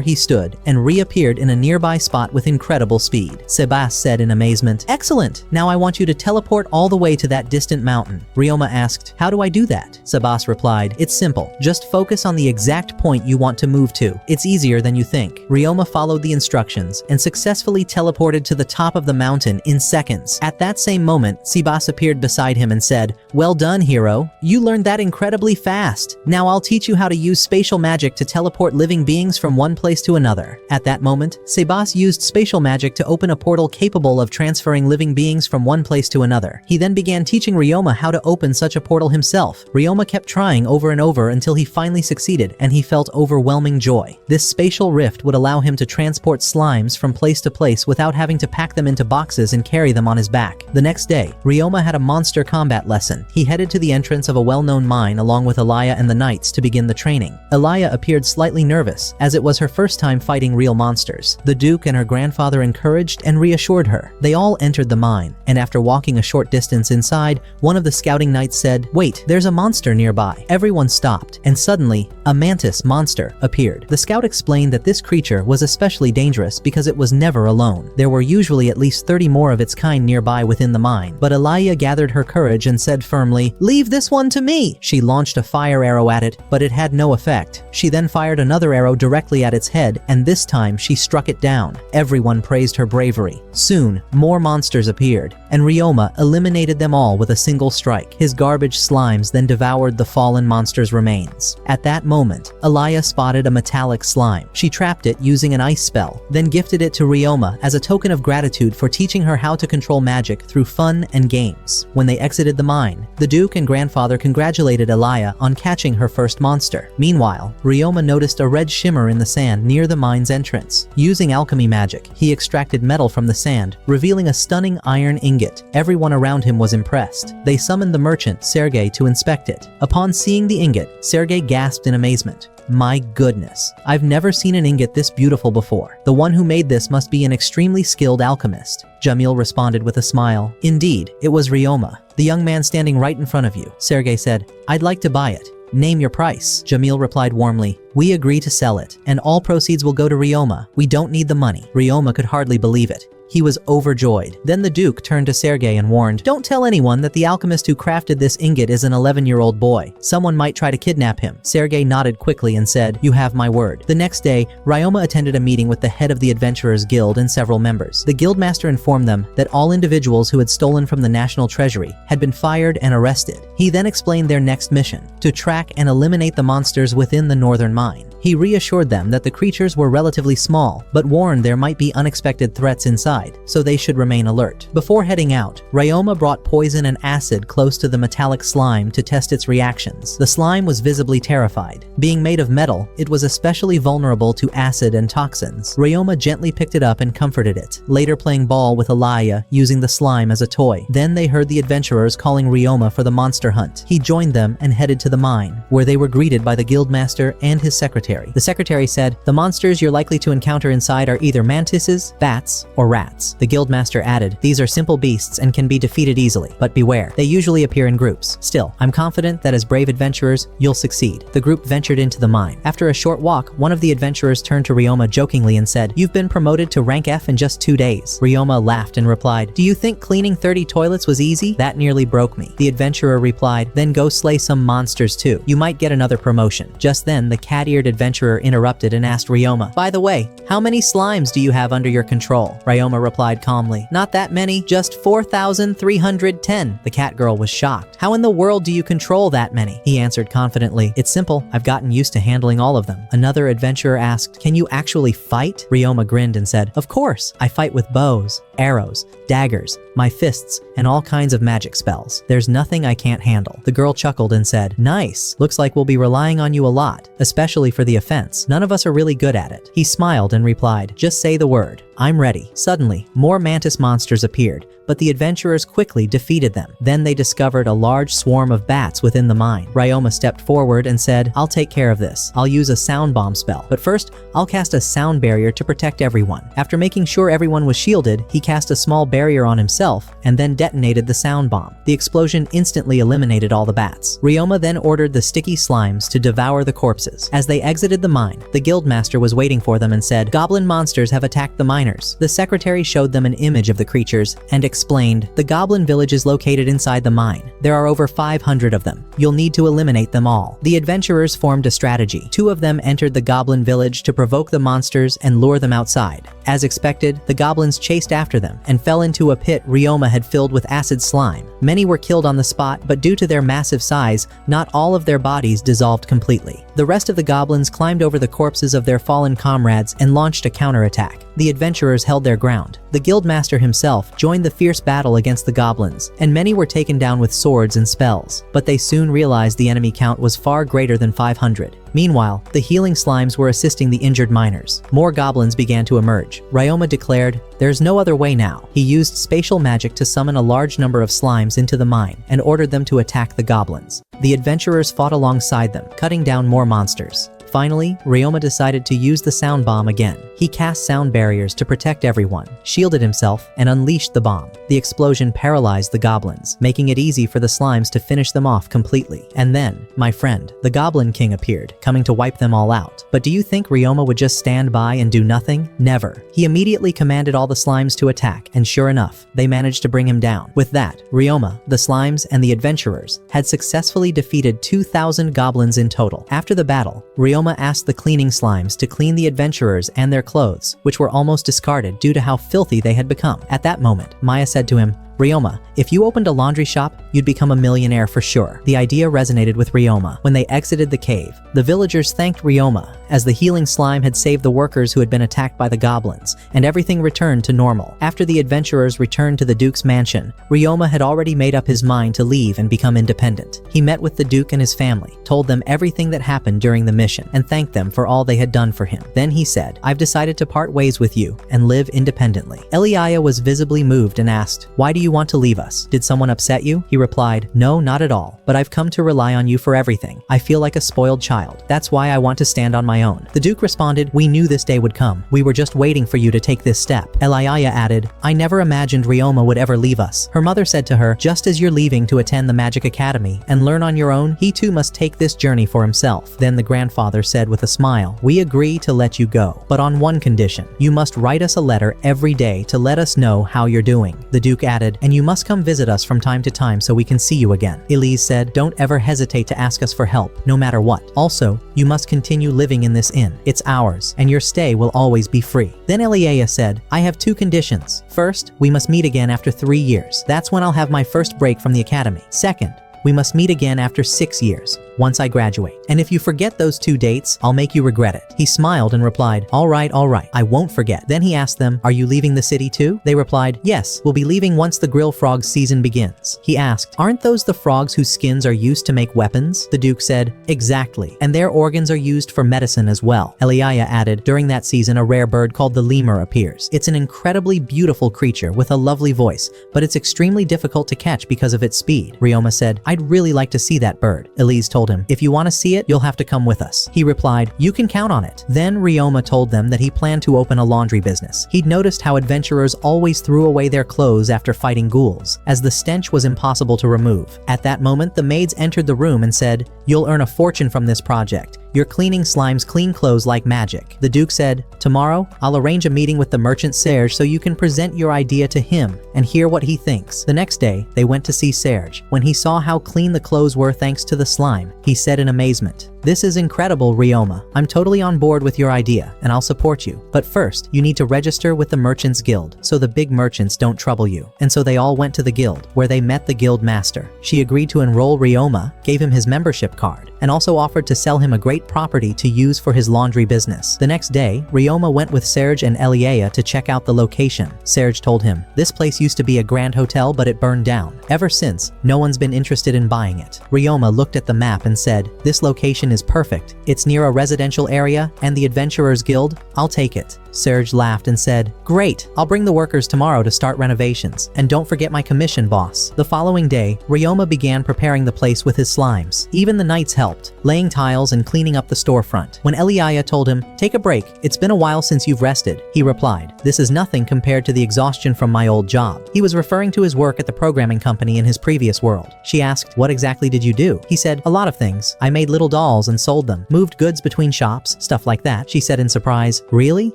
he stood and reappeared in a nearby spot with incredible speed. Sebas said in amazement, "Excellent! Now I want you to teleport all the way to that distant mountain." Ryoma asked, "How do I do that?" Sebas replied, "It's simple. Just focus on the exact point you want to move to. It's easier than you think." Ryoma followed the instructions and successfully teleported to the top of the mountain in seconds. At that same moment, Sebas appeared beside him and said, "Well done, hero. You learned that incredibly fast. Now I'll teach you how to use spatial magic to teleport living beings from one place to another." At that moment, Sebas used spatial magic to open a portal capable of transferring living beings from one place to another. He then began teaching Ryoma how to open such a portal himself. Ryoma kept trying over and over until he finally succeeded, and he felt overwhelming joy. This spatial rift would allow him to transport slimes from place to place without having to pack them into boxes and carry them on his back. The next day, Ryoma had a monster combat lesson. He headed to the entrance of a well-known mine along with Elia and the knights to begin the training. Elia appeared slightly nervous, as it was her first time fighting real monsters. The Duke and her grandfather encouraged and reassured her. They all entered the mine, and after walking a short distance inside, one of the scouting knights said, "Wait, there's a monster nearby." Everyone stopped, and suddenly, a mantis monster appeared. The scout explained that this creature was especially dangerous because it was never alone. There were usually at least 30 more of its kind nearby within the mine, but Elia gathered her courage and said firmly, "Leave this one to me." She launched a fire arrow at it, but it had no effect. She then fired another arrow directly at its head, and this time she struck it down. Everyone praised her bravery. Soon, more monsters appeared, and Ryoma eliminated them all with a single strike. His garbage slimes then devoured the fallen monster's remains. At that moment, Elia spotted a metallic slime. She trapped it using an ice spell, then gifted it to Ryoma as a token of gratitude for teaching her how to control magic through fun and games. When they exited the mine, the Duke and grandfather congratulated Elia on catching her first monster. Meanwhile, Ryoma noticed a red shimmer in the sand near the mine's entrance. Using alchemy magic, he extracted metal from the sand, revealing a stunning iron ingot. Everyone around him was impressed. They summoned the merchant, Sergei, to inspect it. Upon seeing the ingot, Sergei gasped in amazement. "My goodness, I've never seen an ingot this beautiful before. The one who made this must be an extremely skilled alchemist." Jamil responded with a smile. Indeed, it was Ryoma, the young man standing right in front of you. Sergei said, "I'd like to buy it. Name your price." Jamil replied warmly, "We agree to sell it, and all proceeds will go to Ryoma. We don't need the money." Ryoma could hardly believe it. He was overjoyed. Then the Duke turned to Sergei and warned, "Don't tell anyone that the alchemist who crafted this ingot is an 11-year-old boy. Someone might try to kidnap him." Sergei nodded quickly and said, "You have my word." The next day, Ryoma attended a meeting with the head of the Adventurers Guild and several members. The guildmaster informed them that all individuals who had stolen from the national treasury had been fired and arrested. He then explained their next mission, to track and eliminate the monsters within the northern mine. He reassured them that the creatures were relatively small, but warned there might be unexpected threats inside, so they should remain alert. Before heading out, Ryoma brought poison and acid close to the metallic slime to test its reactions. The slime was visibly terrified. Being made of metal, it was especially vulnerable to acid and toxins. Ryoma gently picked it up and comforted it, later playing ball with Alaya, using the slime as a toy. Then they heard the adventurers calling Ryoma for the monster hunt. He joined them and headed to the mine, where they were greeted by the guildmaster and his secretary. The secretary said, "The monsters you're likely to encounter inside are either mantises, bats, or rats." The guildmaster added, "These are simple beasts and can be defeated easily, but beware, they usually appear in groups. Still, I'm confident that as brave adventurers, you'll succeed." The group ventured into the mine. After a short walk, one of the adventurers turned to Ryoma jokingly and said, "You've been promoted to rank F in just 2 days." Ryoma laughed and replied, "Do you think cleaning 30 toilets was easy? That nearly broke me." The adventurer replied, "Then go slay some monsters too. You might get another promotion." Just then, the cat-eared adventurer interrupted and asked Ryoma, "By the way, how many slimes do you have under your control?" Ryoma replied calmly, "Not that many, just 4,310. The cat girl was shocked. "How in the world do you control that many?" He answered confidently, "It's simple, I've gotten used to handling all of them." Another adventurer asked, "Can you actually fight?" Ryoma grinned and said, "Of course, I fight with bows, arrows, daggers, my fists, and all kinds of magic spells. There's nothing I can't handle." The girl chuckled and said, "Nice, looks like we'll be relying on you a lot, especially for the offense. None of us are really good at it." He smiled and replied, "Just say the word. I'm ready." Suddenly, more mantis monsters appeared, but the adventurers quickly defeated them. Then they discovered a large swarm of bats within the mine. Ryoma stepped forward and said, "I'll take care of this. I'll use a sound bomb spell, but first, I'll cast a sound barrier to protect everyone." After making sure everyone was shielded, he cast a small barrier on himself and then detonated the sound bomb. The explosion instantly eliminated all the bats. Ryoma then ordered the sticky slimes to devour the corpses. As they exited the mine, the guildmaster was waiting for them and said, "Goblin monsters have attacked the miners." The secretary showed them an image of the creatures and explained, "The goblin village is located inside the mine. There are over 500 of them. You'll need to eliminate them all." The adventurers formed a strategy. 2 of them entered the goblin village to provoke the monsters and lure them outside. As expected, the goblins chased after them and fell into a pit Ryoma had filled with acid slime. Many were killed on the spot, but due to their massive size, not all of their bodies dissolved completely. The rest of the goblins climbed over the corpses of their fallen comrades and launched a counterattack. The adventurers held their ground. The guildmaster himself joined the fierce battle against the goblins, and many were taken down with swords and spells. But they soon realized the enemy count was far greater than 500. Meanwhile, the healing slimes were assisting the injured miners. More goblins began to emerge. Ryoma declared, "There's no other way now." He used spatial magic to summon a large number of slimes into the mine and ordered them to attack the goblins. The adventurers fought alongside them, cutting down more monsters. Finally, Ryoma decided to use the sound bomb again. He cast sound barriers to protect everyone, shielded himself, and unleashed the bomb. The explosion paralyzed the goblins, making it easy for the slimes to finish them off completely. And then, my friend, the Goblin King appeared, coming to wipe them all out. But do you think Ryoma would just stand by and do nothing? Never. He immediately commanded all the slimes to attack, and sure enough, they managed to bring him down. With that, Ryoma, the slimes, and the adventurers had successfully defeated 2,000 goblins in total. After the battle, Ryoma asked the cleaning slimes to clean the adventurers and their clothes, which were almost discarded due to how filthy they had become. At that moment, Maya said to him, "Ryoma, if you opened a laundry shop, you'd become a millionaire for sure." The idea resonated with Ryoma. When they exited the cave, the villagers thanked Ryoma, as the healing slime had saved the workers who had been attacked by the goblins, and everything returned to normal. After the adventurers returned to the Duke's mansion, Ryoma had already made up his mind to leave and become independent. He met with the Duke and his family, told them everything that happened during the mission, and thanked them for all they had done for him. Then he said, "I've decided to part ways with you and live independently." Eliaya was visibly moved and asked, "Why do you you want to leave us? Did someone upset you? He replied, no, not at all, but I've come to rely on you for everything. I feel like a spoiled child. That's why I want to stand on my own. The Duke responded, we knew this day would come. We were just waiting for you to take this step. Eliaya added, I never imagined Ryoma would ever leave us. Her mother said to her, just as you're leaving to attend the Magic Academy and learn on your own, he too must take this journey for himself. Then the grandfather said with a smile, we agree to let you go, but on one condition. You must write us a letter every day to let us know how you're doing. The Duke added, and you must come visit us from time to time so we can see you again. Elise said, don't ever hesitate to ask us for help, no matter what. Also, you must continue living in this inn. It's ours, and your stay will always be free. Then Eliaya said, I have two conditions. First, we must meet again after 3 years. That's when I'll have my first break from the academy. Second, we must meet again after 6 years, once I graduate. And if you forget those 2 dates, I'll make you regret it. He smiled and replied, all right, I won't forget. Then he asked them, are you leaving the city too? They replied, yes, we'll be leaving once the grill frog season begins. He asked, aren't those the frogs whose skins are used to make weapons? The Duke said, exactly, and their organs are used for medicine as well. Eliaya added, during that season a rare bird called the lemur appears. It's an incredibly beautiful creature with a lovely voice, but it's extremely difficult to catch because of its speed. Ryoma said, I'd really like to see that bird. Elise told him, if you want to see it, you'll have to come with us. He replied, you can count on it. Then Ryoma told them that he planned to open a laundry business. He'd noticed how adventurers always threw away their clothes after fighting ghouls, as the stench was impossible to remove. At that moment, the maids entered the room and said, you'll earn a fortune from this project. You're cleaning slimes clean clothes like magic. The Duke said, tomorrow, I'll arrange a meeting with the merchant Serge so you can present your idea to him and hear what he thinks. The next day, they went to see Serge. When he saw how clean the clothes were thanks to the slime, he said in amazement, this is incredible, Ryoma. I'm totally on board with your idea, and I'll support you. But first, you need to register with the Merchants Guild, so the big merchants don't trouble you. And so they all went to the guild, where they met the guild master. She agreed to enroll Ryoma, gave him his membership card, and also offered to sell him a great property to use for his laundry business. The next day, Ryoma went with Serge and Eliaya to check out the location. Serge told him, this place used to be a grand hotel, but it burned down. Ever since, no one's been interested in buying it. Ryoma looked at the map and said, this location is perfect. It's near a residential area and the Adventurers Guild. I'll take it. Serge laughed and said, great, I'll bring the workers tomorrow to start renovations. And don't forget my commission, boss. The following day, Ryoma began preparing the place with his slimes. Even the knights helped, laying tiles and cleaning up the storefront. When Eliaya told him, take a break, it's been a while since you've rested, he replied, this is nothing compared to the exhaustion from my old job. He was referring to his work at the programming company in his previous world. She asked, what exactly did you do? He said, a lot of things. I made little dolls and sold them, moved goods between shops, stuff like that. She said in surprise, really?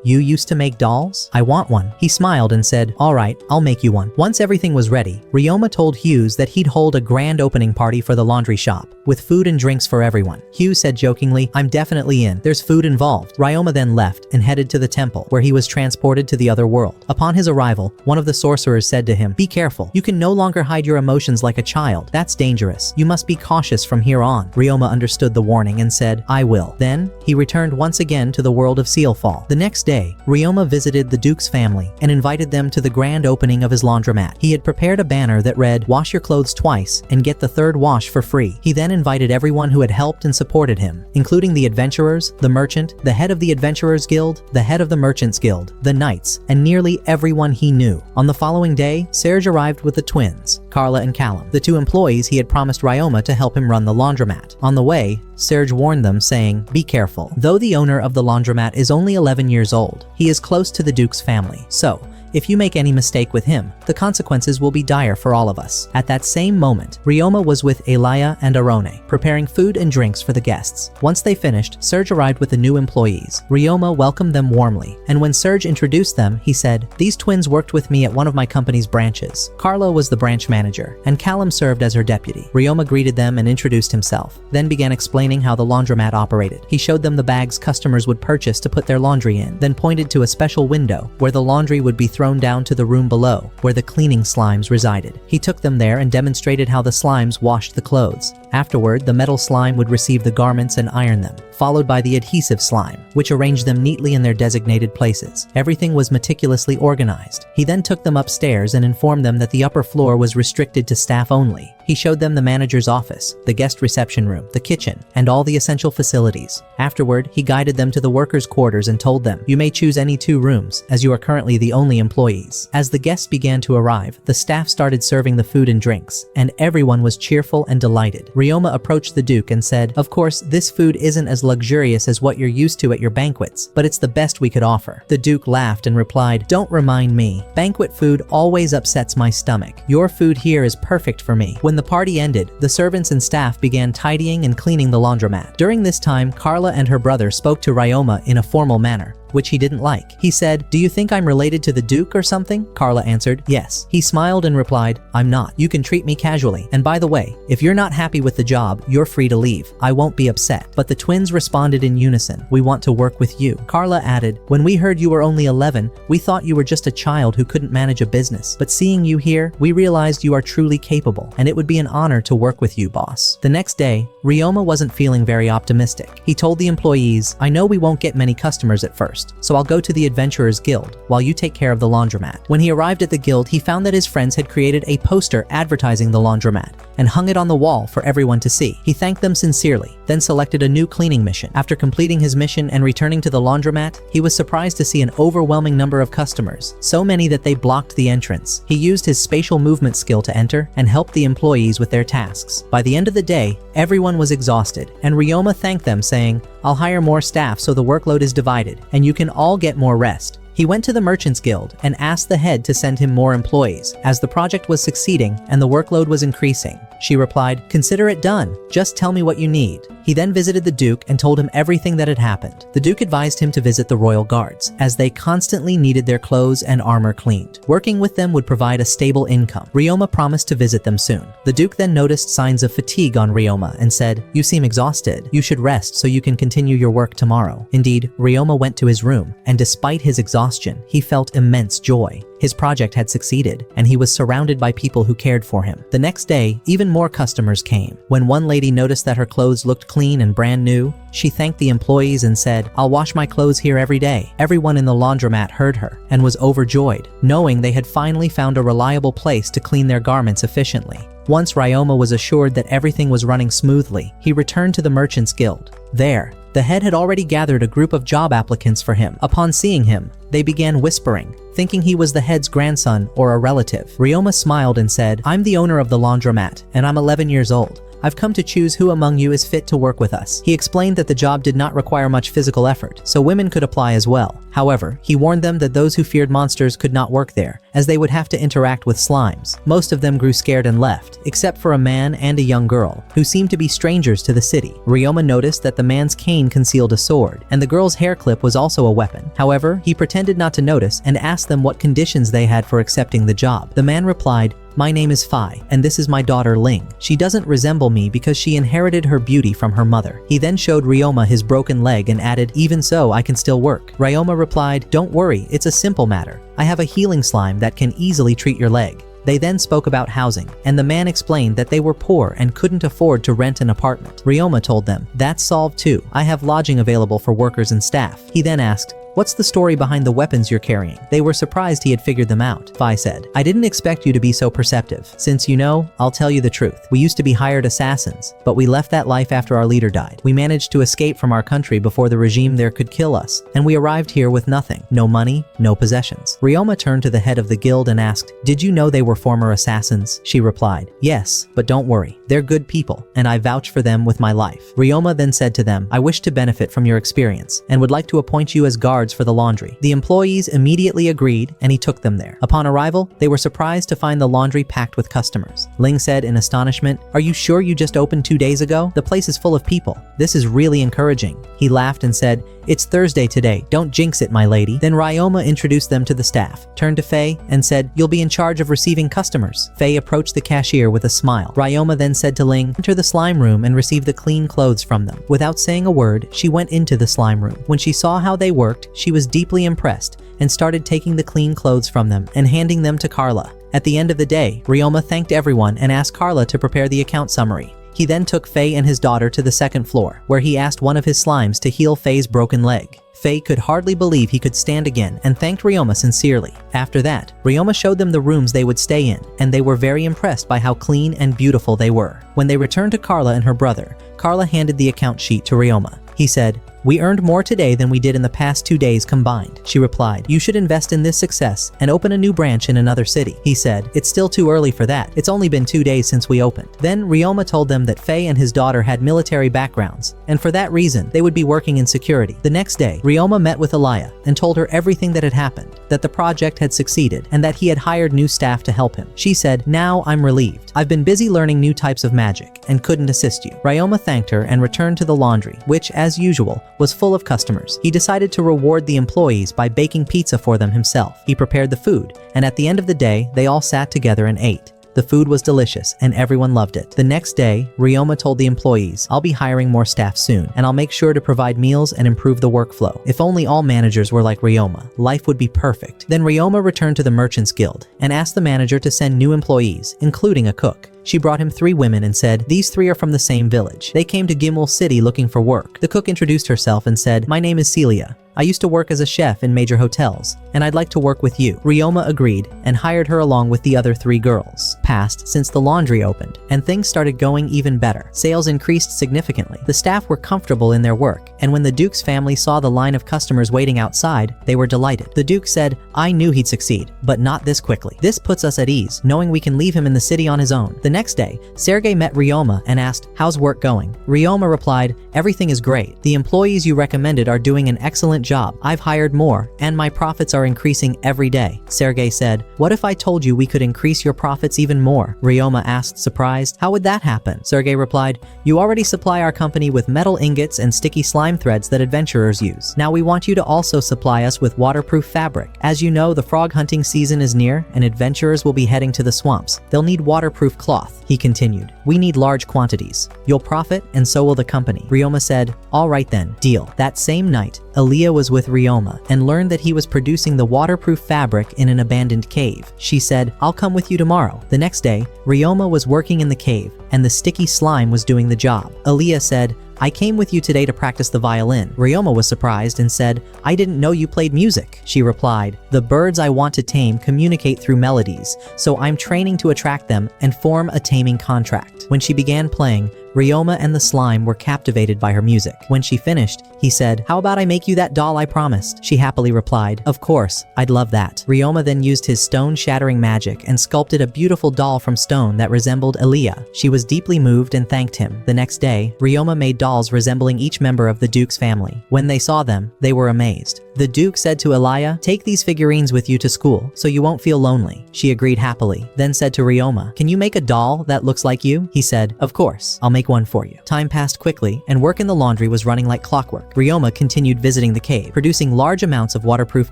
You used to make dolls? I want one. He smiled and said, all right, I'll make you one. Once everything was ready, Ryoma told Hughes that he'd hold a grand opening party for the laundry shop, with food and drinks for everyone. Hughes said jokingly, I'm definitely in. There's food involved. Ryoma then left and headed to the temple, where he was transported to the other world. Upon his arrival, one of the sorcerers said to him, be careful. You can no longer hide your emotions like a child. That's dangerous. You must be cautious from here on. Ryoma understood the warning and said, I will. Then, he returned once again to the world of Sealfall. The next day, Ryoma visited the Duke's family and invited them to the grand opening of his laundromat. He had prepared a banner that read, wash your clothes twice and get the third wash for free. He then invited everyone who had helped and supported him, including the adventurers, the merchant, the head of the Adventurers Guild, the head of the Merchants Guild, the knights, and nearly everyone he knew. On the following day, Serge arrived with the twins, Carla and Callum, the 2 employees he had promised Ryoma to help him run the laundromat. On the way, Serge warned them, saying, be careful. Though the owner of the laundromat is only 11 years old, he is close to the Duke's family. So, if you make any mistake with him, the consequences will be dire for all of us. At that same moment, Ryoma was with Elia and Arone, preparing food and drinks for the guests. Once they finished, Serge arrived with the new employees. Ryoma welcomed them warmly, and when Serge introduced them, he said, these twins worked with me at one of my company's branches. Carla was the branch manager, and Callum served as her deputy. Ryoma greeted them and introduced himself, then began explaining how the laundromat operated. He showed them the bags customers would purchase to put their laundry in, then pointed to a special window where the laundry would be thrown down to the room below, where the cleaning slimes resided. He took them there and demonstrated how the slimes washed the clothes. Afterward, the metal slime would receive the garments and iron them, followed by the adhesive slime, which arranged them neatly in their designated places. Everything was meticulously organized. He then took them upstairs and informed them that the upper floor was restricted to staff only, He showed them the manager's office, the guest reception room, the kitchen, and all the essential facilities. Afterward, he guided them to the workers' quarters and told them, "You may choose any 2 rooms, as you are currently the only employees." As the guests began to arrive, the staff started serving the food and drinks, and everyone was cheerful and delighted. Ryoma approached the Duke and said, "Of course, this food isn't as luxurious as what you're used to at your banquets, but it's the best we could offer." The Duke laughed and replied, "Don't remind me. Banquet food always upsets my stomach. Your food here is perfect for me." When the party ended, the servants and staff began tidying and cleaning the laundromat. During this time, Carla and her brother spoke to Ryoma in a formal manner, which he didn't like. He said, "Do you think I'm related to the Duke or something?" Carla answered, "Yes." He smiled and replied, "I'm not. You can treat me casually. And by the way, if you're not happy with the job, you're free to leave. I won't be upset." But the twins responded in unison, "We want to work with you." Carla added, "When we heard you were only 11, we thought you were just a child who couldn't manage a business. But seeing you here, we realized you are truly capable, and it would be an honor to work with you, boss." The next day, Ryoma wasn't feeling very optimistic. He told the employees, "I know we won't get many customers at first, so I'll go to the Adventurers Guild while you take care of the laundromat." When he arrived at the guild, he found that his friends had created a poster advertising the laundromat and hung it on the wall for everyone to see. He thanked them sincerely, then selected a new cleaning mission. After completing his mission and returning to the laundromat, he was surprised to see an overwhelming number of customers, so many that they blocked the entrance. He used his spatial movement skill to enter and help the employees with their tasks. By the end of the day, everyone was exhausted, and Ryoma thanked them, saying, "I'll hire more staff so the workload is divided, and you can all get more rest." He went to the Merchants Guild and asked the head to send him more employees, as the project was succeeding and the workload was increasing. She replied, "Consider it done. Just tell me what you need." He then visited the Duke and told him everything that had happened. The Duke advised him to visit the royal guards, as they constantly needed their clothes and armor cleaned. Working with them would provide a stable income. Ryoma promised to visit them soon. The Duke then noticed signs of fatigue on Ryoma and said, "You seem exhausted. You should rest so you can continue your work tomorrow." Indeed, Ryoma went to his room, and despite his exhaustion, he felt immense joy. His project had succeeded, and he was surrounded by people who cared for him. The next day, even more customers came. When one lady noticed that her clothes looked clean and brand new, she thanked the employees and said, "I'll wash my clothes here every day." Everyone in the laundromat heard her and was overjoyed, knowing they had finally found a reliable place to clean their garments efficiently. Once Ryoma was assured that everything was running smoothly, he returned to the Merchants Guild. There, the head had already gathered a group of job applicants for him. Upon seeing him, they began whispering, thinking he was the head's grandson or a relative. Ryoma smiled and said, "I'm the owner of the laundromat, and I'm 11 years old. I've come to choose who among you is fit to work with us." He explained that the job did not require much physical effort, so women could apply as well. However, he warned them that those who feared monsters could not work there, as they would have to interact with slimes. Most of them grew scared and left, except for a man and a young girl, who seemed to be strangers to the city. Ryoma noticed that the man's cane concealed a sword, and the girl's hair clip was also a weapon. However, he pretended not to notice and asked them what conditions they had for accepting the job. The man replied, "My name is Fai, and this is my daughter Ling. She doesn't resemble me because she inherited her beauty from her mother." He then showed Ryoma his broken leg and added, "Even so, I can still work." Ryoma replied, "Don't worry, it's a simple matter. I have a healing slime that can easily treat your leg." They then spoke about housing, and the man explained that they were poor and couldn't afford to rent an apartment. Ryoma told them, "That's solved too. I have lodging available for workers and staff." He then asked, "What's the story behind the weapons you're carrying?" They were surprised he had figured them out. Fai said, "I didn't expect you to be so perceptive. Since you know, I'll tell you the truth. We used to be hired assassins, but we left that life after our leader died. We managed to escape from our country before the regime there could kill us, and we arrived here with nothing. No money, no possessions." Ryoma turned to the head of the guild and asked, "Did you know they were former assassins?" She replied, "Yes, but don't worry. They're good people, and I vouch for them with my life." Ryoma then said to them, "I wish to benefit from your experience, and would like to appoint you as guards for the laundry." The employees immediately agreed, and he took them there. Upon arrival, they were surprised to find the laundry packed with customers. Ling said in astonishment, "Are you sure you just opened 2 days ago? The place is full of people. This is really encouraging." He laughed and said, "It's Thursday today. Don't jinx it, my lady." Then Ryoma introduced them to the staff, turned to Faye, and said, "You'll be in charge of receiving customers." Faye approached the cashier with a smile. Ryoma then said to Ling, "Enter the slime room and receive the clean clothes from them." Without saying a word, she went into the slime room. When she saw how they worked, she was deeply impressed and started taking the clean clothes from them and handing them to Carla. At the end of the day, Ryoma thanked everyone and asked Carla to prepare the account summary. He then took Faye and his daughter to the second floor, where he asked one of his slimes to heal Faye's broken leg. Faye could hardly believe he could stand again and thanked Ryoma sincerely. After that, Ryoma showed them the rooms they would stay in, and they were very impressed by how clean and beautiful they were. When they returned to Carla and her brother, Carla handed the account sheet to Ryoma. He said, "We earned more today than we did in the past 2 days combined." She replied, "You should invest in this success and open a new branch in another city." He said, "It's still too early for that. It's only been 2 days since we opened." Then Ryoma told them that Faye and his daughter had military backgrounds, and for that reason, they would be working in security. The next day, Ryoma met with Alaya and told her everything that had happened, that the project had succeeded, and that he had hired new staff to help him. She said, "Now I'm relieved. I've been busy learning new types of magic and couldn't assist you." Ryoma thanked her and returned to the laundry, which, as usual, was full of customers. He decided to reward the employees by baking pizza for them himself. He prepared the food, and at the end of the day, they all sat together and ate. The food was delicious, and everyone loved it. The next day, Ryoma told the employees, "I'll be hiring more staff soon, and I'll make sure to provide meals and improve the workflow. If only all managers were like Ryoma, life would be perfect." Then Ryoma returned to the Merchants Guild and asked the manager to send new employees, including a cook. She brought him 3 women and said, "These 3 are from the same village. They came to Gimel City looking for work." The cook introduced herself and said, "My name is Celia. I used to work as a chef in major hotels, and I'd like to work with you." Ryoma agreed and hired her along with the other 3 girls. Passed since the laundry opened, and things started going even better. Sales increased significantly. The staff were comfortable in their work, and when the Duke's family saw the line of customers waiting outside, they were delighted. The Duke said, "I knew he'd succeed, but not this quickly. This puts us at ease, knowing we can leave him in the city on his own." The next day, Sergei met Ryoma and asked, "How's work going?" Ryoma replied, "Everything is great. The employees you recommended are doing an excellent job. I've hired more, and my profits are increasing every day." Sergei said, "What if I told you we could increase your profits even more?" Ryoma asked, surprised, "How would that happen?" Sergei replied, "You already supply our company with metal ingots and sticky slime threads that adventurers use. Now we want you to also supply us with waterproof fabric. As you know, the frog hunting season is near, and adventurers will be heading to the swamps. They'll need waterproof cloth." He continued, "We need large quantities. You'll profit, and so will the company." Ryoma said, "All right then, deal." That same night, Aliyah was with Ryoma and learned that he was producing the waterproof fabric in an abandoned cave. She said, "I'll come with you tomorrow." The next day, Ryoma was working in the cave, and the sticky slime was doing the job. Aliyah said, "I came with you today to practice the violin." Ryoma was surprised and said, "I didn't know you played music." She replied, "The birds I want to tame communicate through melodies, so I'm training to attract them and form a taming contract." When she began playing, Ryoma and the slime were captivated by her music. When she finished, he said, "How about I make you that doll I promised?" She happily replied, "Of course, I'd love that." Ryoma then used his stone-shattering magic and sculpted a beautiful doll from stone that resembled Aliyah. She was deeply moved and thanked him. The next day, Ryoma made dolls resembling each member of the Duke's family. When they saw them, they were amazed. The Duke said to Aliyah, "Take these figurines with you to school, so you won't feel lonely." She agreed happily, then said to Ryoma, "Can you make a doll that looks like you?" He said, "Of course, I'll make one for you." Time passed quickly, and work in the laundry was running like clockwork. Ryoma continued visiting the cave, producing large amounts of waterproof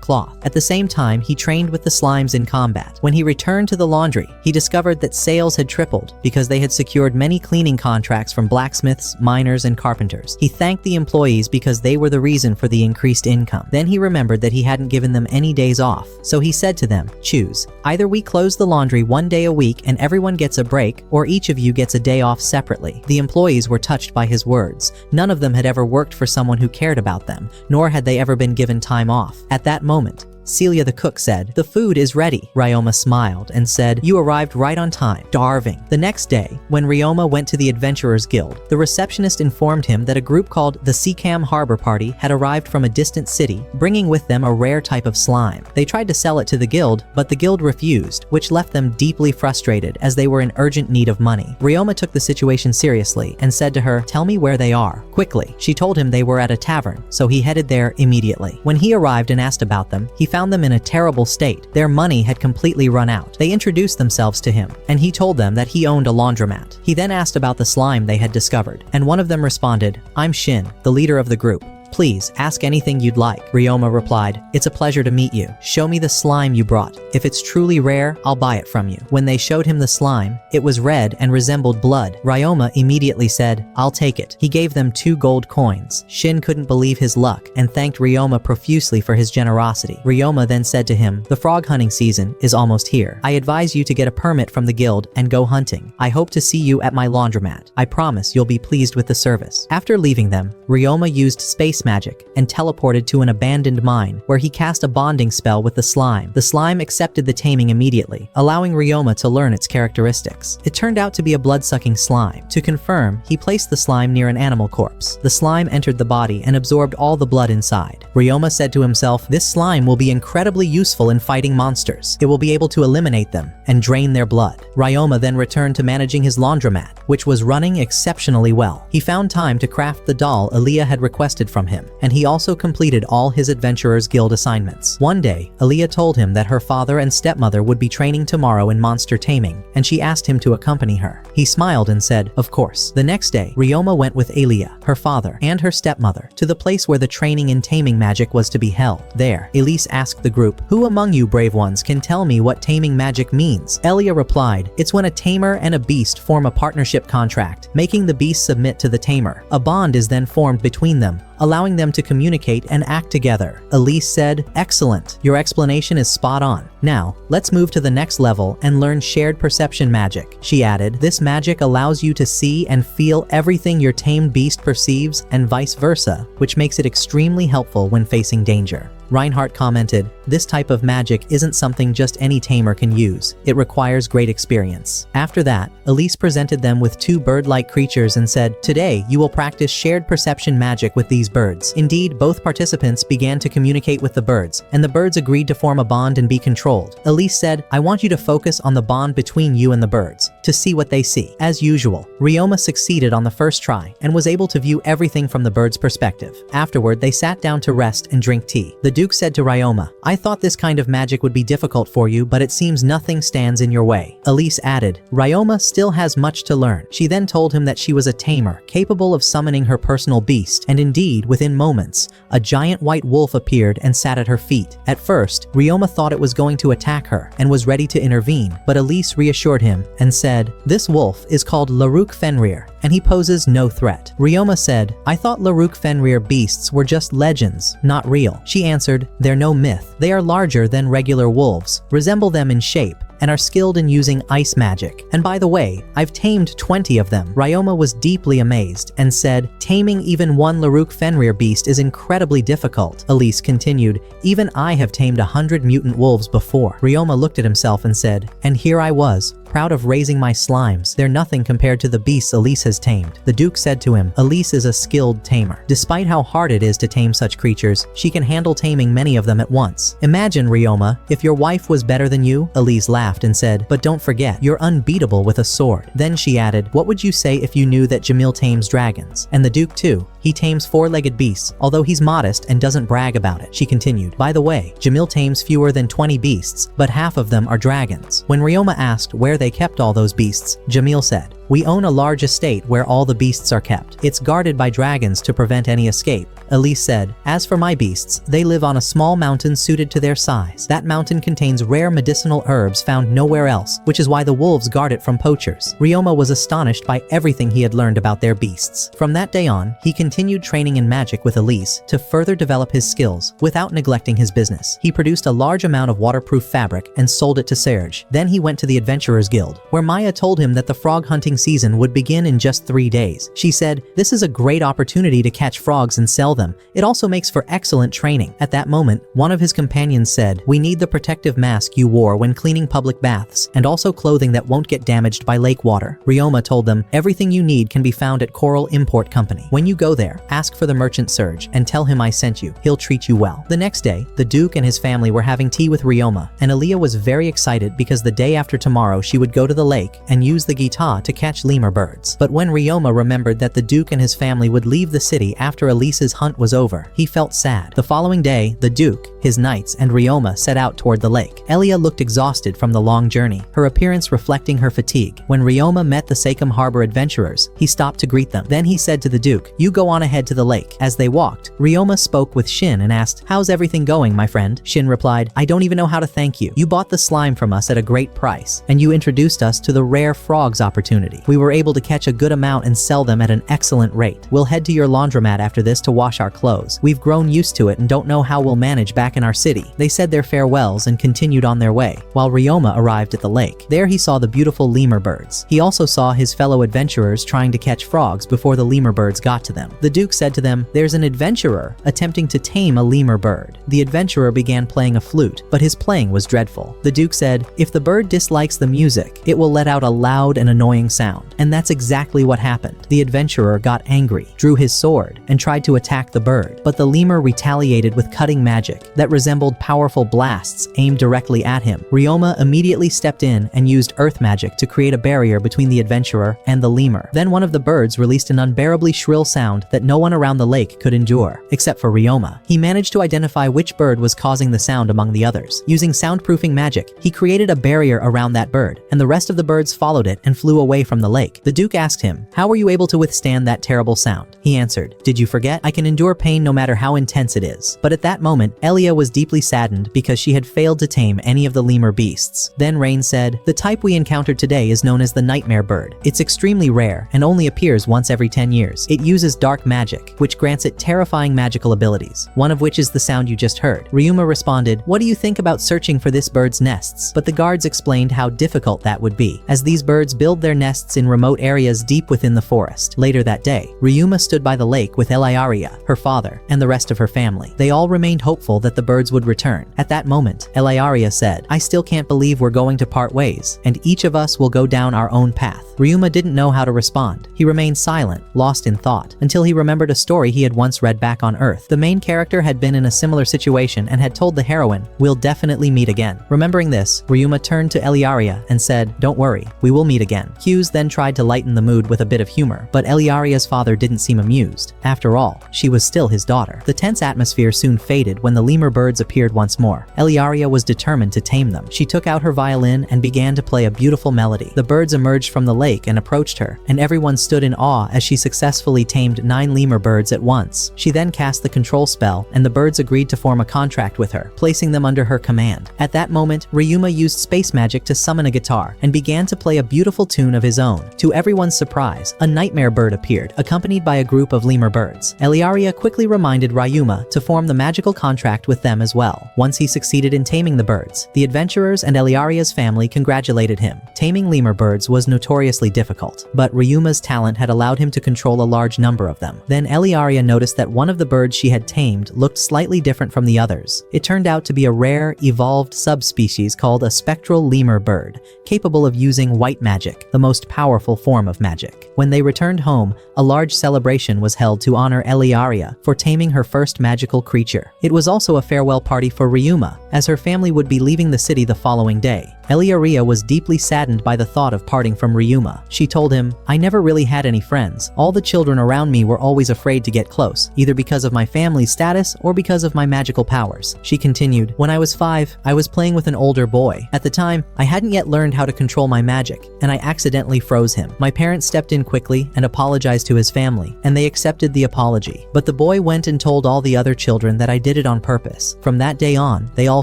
cloth. At the same time, he trained with the slimes in combat. When he returned to the laundry, he discovered that sales had tripled because they had secured many cleaning contracts from blacksmiths, miners, and carpenters. He thanked the employees because they were the reason for the increased income. Then he remembered that he hadn't given them any days off, so he said to them, "Choose. Either we close the laundry 1 day a week and everyone gets a break, or each of you gets a day off separately." The employees were touched by his words. None of them had ever worked for someone who cared about them, nor had they ever been given time off. At that moment, Celia the cook said, "The food is ready." Ryoma smiled and said, "You arrived right on time." Starving. The next day, when Ryoma went to the Adventurers Guild, the receptionist informed him that a group called the Seacam Harbor Party had arrived from a distant city, bringing with them a rare type of slime. They tried to sell it to the guild, but the guild refused, which left them deeply frustrated as they were in urgent need of money. Ryoma took the situation seriously and said to her, "Tell me where they are, quickly." She told him they were at a tavern, so he headed there immediately. When he arrived and asked about them, he found them in a terrible state. Their money had completely run out. They introduced themselves to him, and he told them that he owned a laundromat. He then asked about the slime they had discovered, and one of them responded, "I'm Shin, the leader of the group." Please, ask anything you'd like. Ryoma replied, it's a pleasure to meet you. Show me the slime you brought. If it's truly rare, I'll buy it from you. When they showed him the slime, it was red and resembled blood. Ryoma immediately said, I'll take it. He gave them 2 gold coins. Shin couldn't believe his luck and thanked Ryoma profusely for his generosity. Ryoma then said to him, the frog hunting season is almost here. I advise you to get a permit from the guild and go hunting. I hope to see you at my laundromat. I promise you'll be pleased with the service. After leaving them, Ryoma used space magic and teleported to an abandoned mine where he cast a bonding spell with the slime. The slime accepted the taming immediately, allowing Ryoma to learn its characteristics. It turned out to be a blood-sucking slime. To confirm, he placed the slime near an animal corpse. The slime entered the body and absorbed all the blood inside. Ryoma said to himself, this slime will be incredibly useful in fighting monsters. It will be able to eliminate them and drain their blood. Ryoma then returned to managing his laundromat, which was running exceptionally well. He found time to craft the doll Aaliyah had requested from him, and he also completed all his Adventurers Guild assignments. One day, Aaliyah told him that her father and stepmother would be training tomorrow in monster taming, and she asked him to accompany her. He smiled and said, of course. The next day, Ryoma went with Aaliyah, her father, and her stepmother to the place where the training in taming magic was to be held. There, Elise asked the group, who among you brave ones can tell me what taming magic means? Elia replied, it's when a tamer and a beast form a partnership contract, making the beast submit to the tamer. A bond is then formed between them, allowing them to communicate and act together. Elise said, excellent. Your explanation is spot on. Now, let's move to the next level and learn shared perception magic. She added, this magic allows you to see and feel everything your tamed beast perceives and vice versa, which makes it extremely helpful when facing danger. Reinhardt commented, this type of magic isn't something just any tamer can use. It requires great experience. After that, Elise presented them with 2 bird-like creatures and said, today you will practice shared perception magic with these birds. Indeed, both participants began to communicate with the birds, and the birds agreed to form a bond and be controlled. Elise said, I want you to focus on the bond between you and the birds, to see what they see. As usual, Ryoma succeeded on the first try and was able to view everything from the bird's perspective. Afterward, they sat down to rest and drink tea. The Duke said to Ryoma, I thought this kind of magic would be difficult for you, but it seems nothing stands in your way. Elise added, Ryoma still has much to learn. She then told him that she was a tamer, capable of summoning her personal beast, and indeed, within moments, a giant white wolf appeared and sat at her feet. At first, Ryoma thought it was going to attack her and was ready to intervene, but Elise reassured him and said, this wolf is called Laruk Fenrir, and he poses no threat. Ryoma said, I thought Laruk Fenrir beasts were just legends, not real. She answered, they're no myth. They are larger than regular wolves, resemble them in shape, and are skilled in using ice magic. And by the way, I've tamed 20 of them. Ryoma was deeply amazed and said, taming even one Laruk Fenrir beast is incredibly difficult. Elise continued, even I have tamed 100 mutant wolves before. Ryoma looked at himself and said, and here I was, proud of raising my slimes. They're nothing compared to the beasts Elise has tamed. The Duke said to him, Elise is a skilled tamer. Despite how hard it is to tame such creatures, she can handle taming many of them at once. Imagine, Ryoma, if your wife was better than you. Elise laughed and said, but don't forget, you're unbeatable with a sword. Then she added, what would you say if you knew that Jamil tames dragons? And the Duke too. He tames 4-legged beasts, although he's modest and doesn't brag about it. She continued, by the way, Jamil tames fewer than 20 beasts, but half of them are dragons. When Ryoma asked where they kept all those beasts, Jamil said, we own a large estate where all the beasts are kept. It's guarded by dragons to prevent any escape. Elise said, as for my beasts, they live on a small mountain suited to their size. That mountain contains rare medicinal herbs found nowhere else, which is why the wolves guard it from poachers. Ryoma was astonished by everything he had learned about their beasts. From that day on, he continued training in magic with Elise to further develop his skills without neglecting his business. He produced a large amount of waterproof fabric and sold it to Serge. Then he went to the Adventurers Guild, where Maya told him that the frog hunting season would begin in just 3 days. She said, this is a great opportunity to catch frogs and sell them. It also makes for excellent training. At that moment, one of his companions said, we need the protective mask you wore when cleaning public baths, and also clothing that won't get damaged by lake water. Ryoma told them, everything you need can be found at Coral Import Company. When you go there, ask for the merchant Serge and tell him I sent you. He'll treat you well. The next day, the Duke and his family were having tea with Ryoma, and Aaliyah was very excited because the day after tomorrow she would go to the lake and use the guitar to catch lemur birds. But when Ryoma remembered that the Duke and his family would leave the city after Elise's hunt was over, he felt sad. The following day, the Duke, his knights, and Ryoma set out toward the lake. Elia looked exhausted from the long journey, her appearance reflecting her fatigue. When Ryoma met the Sakem Harbor adventurers, he stopped to greet them. Then he said to the Duke, "You go on ahead to the lake." As they walked, Ryoma spoke with Shin and asked, "How's everything going, my friend?" Shin replied, "I don't even know how to thank you. You bought the slime from us at a great price, and you introduced us to the rare frogs opportunity. We were able to catch a good amount and sell them at an excellent rate. We'll head to your laundromat after this to wash our clothes. We've grown used to it and don't know how we'll manage back in our city." They said their farewells and continued on their way, while Ryoma arrived at the lake. There he saw the beautiful lemur birds. He also saw his fellow adventurers trying to catch frogs before the lemur birds got to them. The Duke said to them, "There's an adventurer attempting to tame a lemur bird." The adventurer began playing a flute, but his playing was dreadful. The Duke said, "If the bird dislikes the music, it will let out a loud and annoying sound." And that's exactly what happened. The adventurer got angry, drew his sword, and tried to attack the bird, but the lemur retaliated with cutting magic that resembled powerful blasts aimed directly at him. Ryoma immediately stepped in and used earth magic to create a barrier between the adventurer and the lemur. Then one of the birds released an unbearably shrill sound that no one around the lake could endure, except for Ryoma. He managed to identify which bird was causing the sound among the others. Using soundproofing magic, he created a barrier around that bird, and the rest of the birds followed it and flew away from the lake. The Duke asked him, "How were you able to withstand that terrible sound?" He answered, "Did you forget? I can endure pain no matter how intense it is." But at that moment, Elia was deeply saddened because she had failed to tame any of the lemur beasts. Then Rain said, "The type we encountered today is known as the nightmare bird. It's extremely rare and only appears once every 10 years. It uses dark magic, which grants it terrifying magical abilities, one of which is the sound you just heard." Ryuma responded, "What do you think about searching for this bird's nests?" But the guards explained how difficult that would be, as these birds build their nests in remote areas deep within the forest. Later that day, Ryuma stood by the lake with Eliaria, her father, and the rest of her family. They all remained hopeful that the birds would return. At that moment, Eliaria said, "I still can't believe we're going to part ways, and each of us will go down our own path." Ryuma didn't know how to respond. He remained silent, lost in thought, until he remembered a story he had once read back on Earth. The main character had been in a similar situation and had told the heroine, "We'll definitely meet again." Remembering this, Ryuma turned to Eliaria and said, "Don't worry, we will meet again." Hughes then tried to lighten the mood with a bit of humor, but Eliaria's father didn't seem amused. After all, she was still his daughter. The tense atmosphere soon faded when the lemur birds appeared once more. Eliaria was determined to tame them. She took out her violin and began to play a beautiful melody. The birds emerged from the lake and approached her, and everyone stood in awe as she successfully tamed 9 lemur birds at once. She then cast the control spell, and the birds agreed to form a contract with her, placing them under her command. At that moment, Ryuma used space magic to summon a guitar and began to play a beautiful tune of his own. To everyone's surprise, a nightmare bird appeared, accompanied by a group of lemur birds. Eliaria quickly reminded Ryuma to form the magical contract with them as well. Once he succeeded in taming the birds, the adventurers and Eliaria's family congratulated him. Taming lemur birds was notoriously difficult, but Ryuma's talent had allowed him to control a large number of them. Then Eliaria noticed that one of the birds she had tamed looked slightly different from the others. It turned out to be a rare, evolved subspecies called a spectral lemur bird, capable of using white magic, the most powerful form of magic. When they returned home, a large celebration was held to honor Eliaria for taming her first magical creature. It was also a farewell party for Ryuma, as her family would be leaving the city the following day. Eliaria was deeply saddened by the thought of parting from Ryuma. She told him, "I never really had any friends. All the children around me were always afraid to get close, either because of my family's status or because of my magical powers." She continued, "When I was 5, I was playing with an older boy. At the time, I hadn't yet learned how to control my magic, and I accidentally froze him. My parents stepped in quickly and apologized to his family, and they accepted the apology. But the boy went and told all the other children that I did it on purpose. From that day on, they all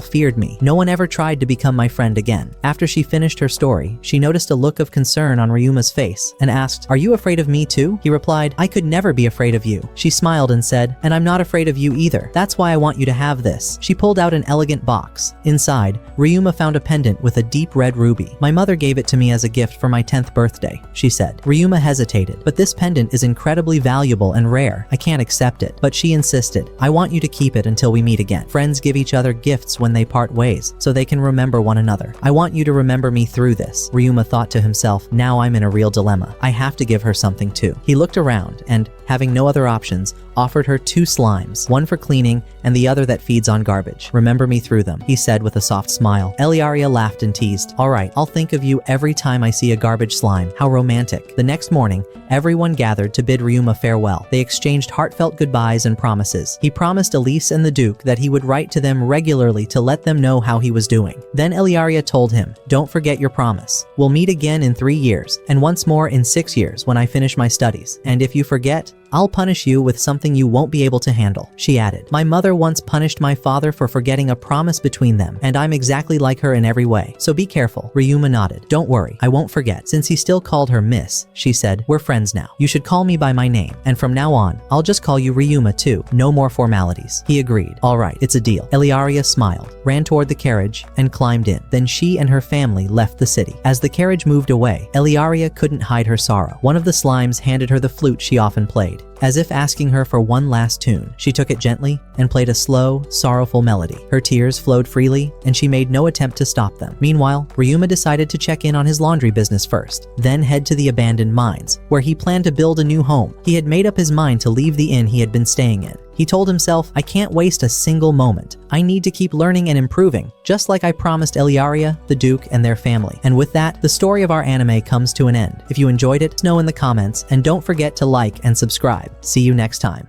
feared me. No one ever tried to become my friend again." After she finished her story, she noticed a look of concern on Ryuma's face and asked, "Are you afraid of me too?" He replied, "I could never be afraid of you." She smiled and said, "And I'm not afraid of you either. That's why I want you to have this." She pulled out an elegant box. Inside, Ryuma found a pendant with a deep red ruby. "My mother gave it to me as a gift for my 10th birthday," she said. Ryuma hesitated, "But this pendant is incredibly valuable and rare. I can't accept it." But she insisted, "I want you to keep it until we meet again. Friends give each other gifts when they part ways, so they can remember one another. I want want you to remember me through this. Ryuma thought to himself, now I'm in a real dilemma. I have to give her something too. He looked around and, having no other options, offered her 2 slimes, one for cleaning and the other that feeds on garbage. Remember me through them, he said with a soft smile. Eliaria laughed and teased, alright, I'll think of you every time I see a garbage slime. How romantic. The next morning, everyone gathered to bid Ryuma farewell. They exchanged heartfelt goodbyes and promises. He promised Elise and the Duke that he would write to them regularly to let them know how he was doing. Then Eliaria told him, don't forget your promise. We'll meet again in 3 years, and once more in 6 years when I finish my studies. And if you forget, I'll punish you with something you won't be able to handle, she added. My mother once punished my father for forgetting a promise between them, and I'm exactly like her in every way. So be careful. Ryuma nodded. Don't worry, I won't forget. Since he still called her Miss, she said, we're friends now. You should call me by my name, and from now on, I'll just call you Ryuma too. No more formalities. He agreed. Alright, it's a deal. Eliaria smiled, ran toward the carriage, and climbed in. Then she and her family left the city. As the carriage moved away, Eliaria couldn't hide her sorrow. One of the slimes handed her the flute she often played. As if asking her for one last tune, she took it gently and played a slow, sorrowful melody. Her tears flowed freely, and she made no attempt to stop them. Meanwhile, Ryuma decided to check in on his laundry business first, then head to the abandoned mines, where he planned to build a new home. He had made up his mind to leave the inn he had been staying in. He told himself, I can't waste a single moment. I need to keep learning and improving, just like I promised Eliaria, the Duke, and their family. And with that, the story of our anime comes to an end. If you enjoyed it, let us know in the comments, and don't forget to like and subscribe. See you next time.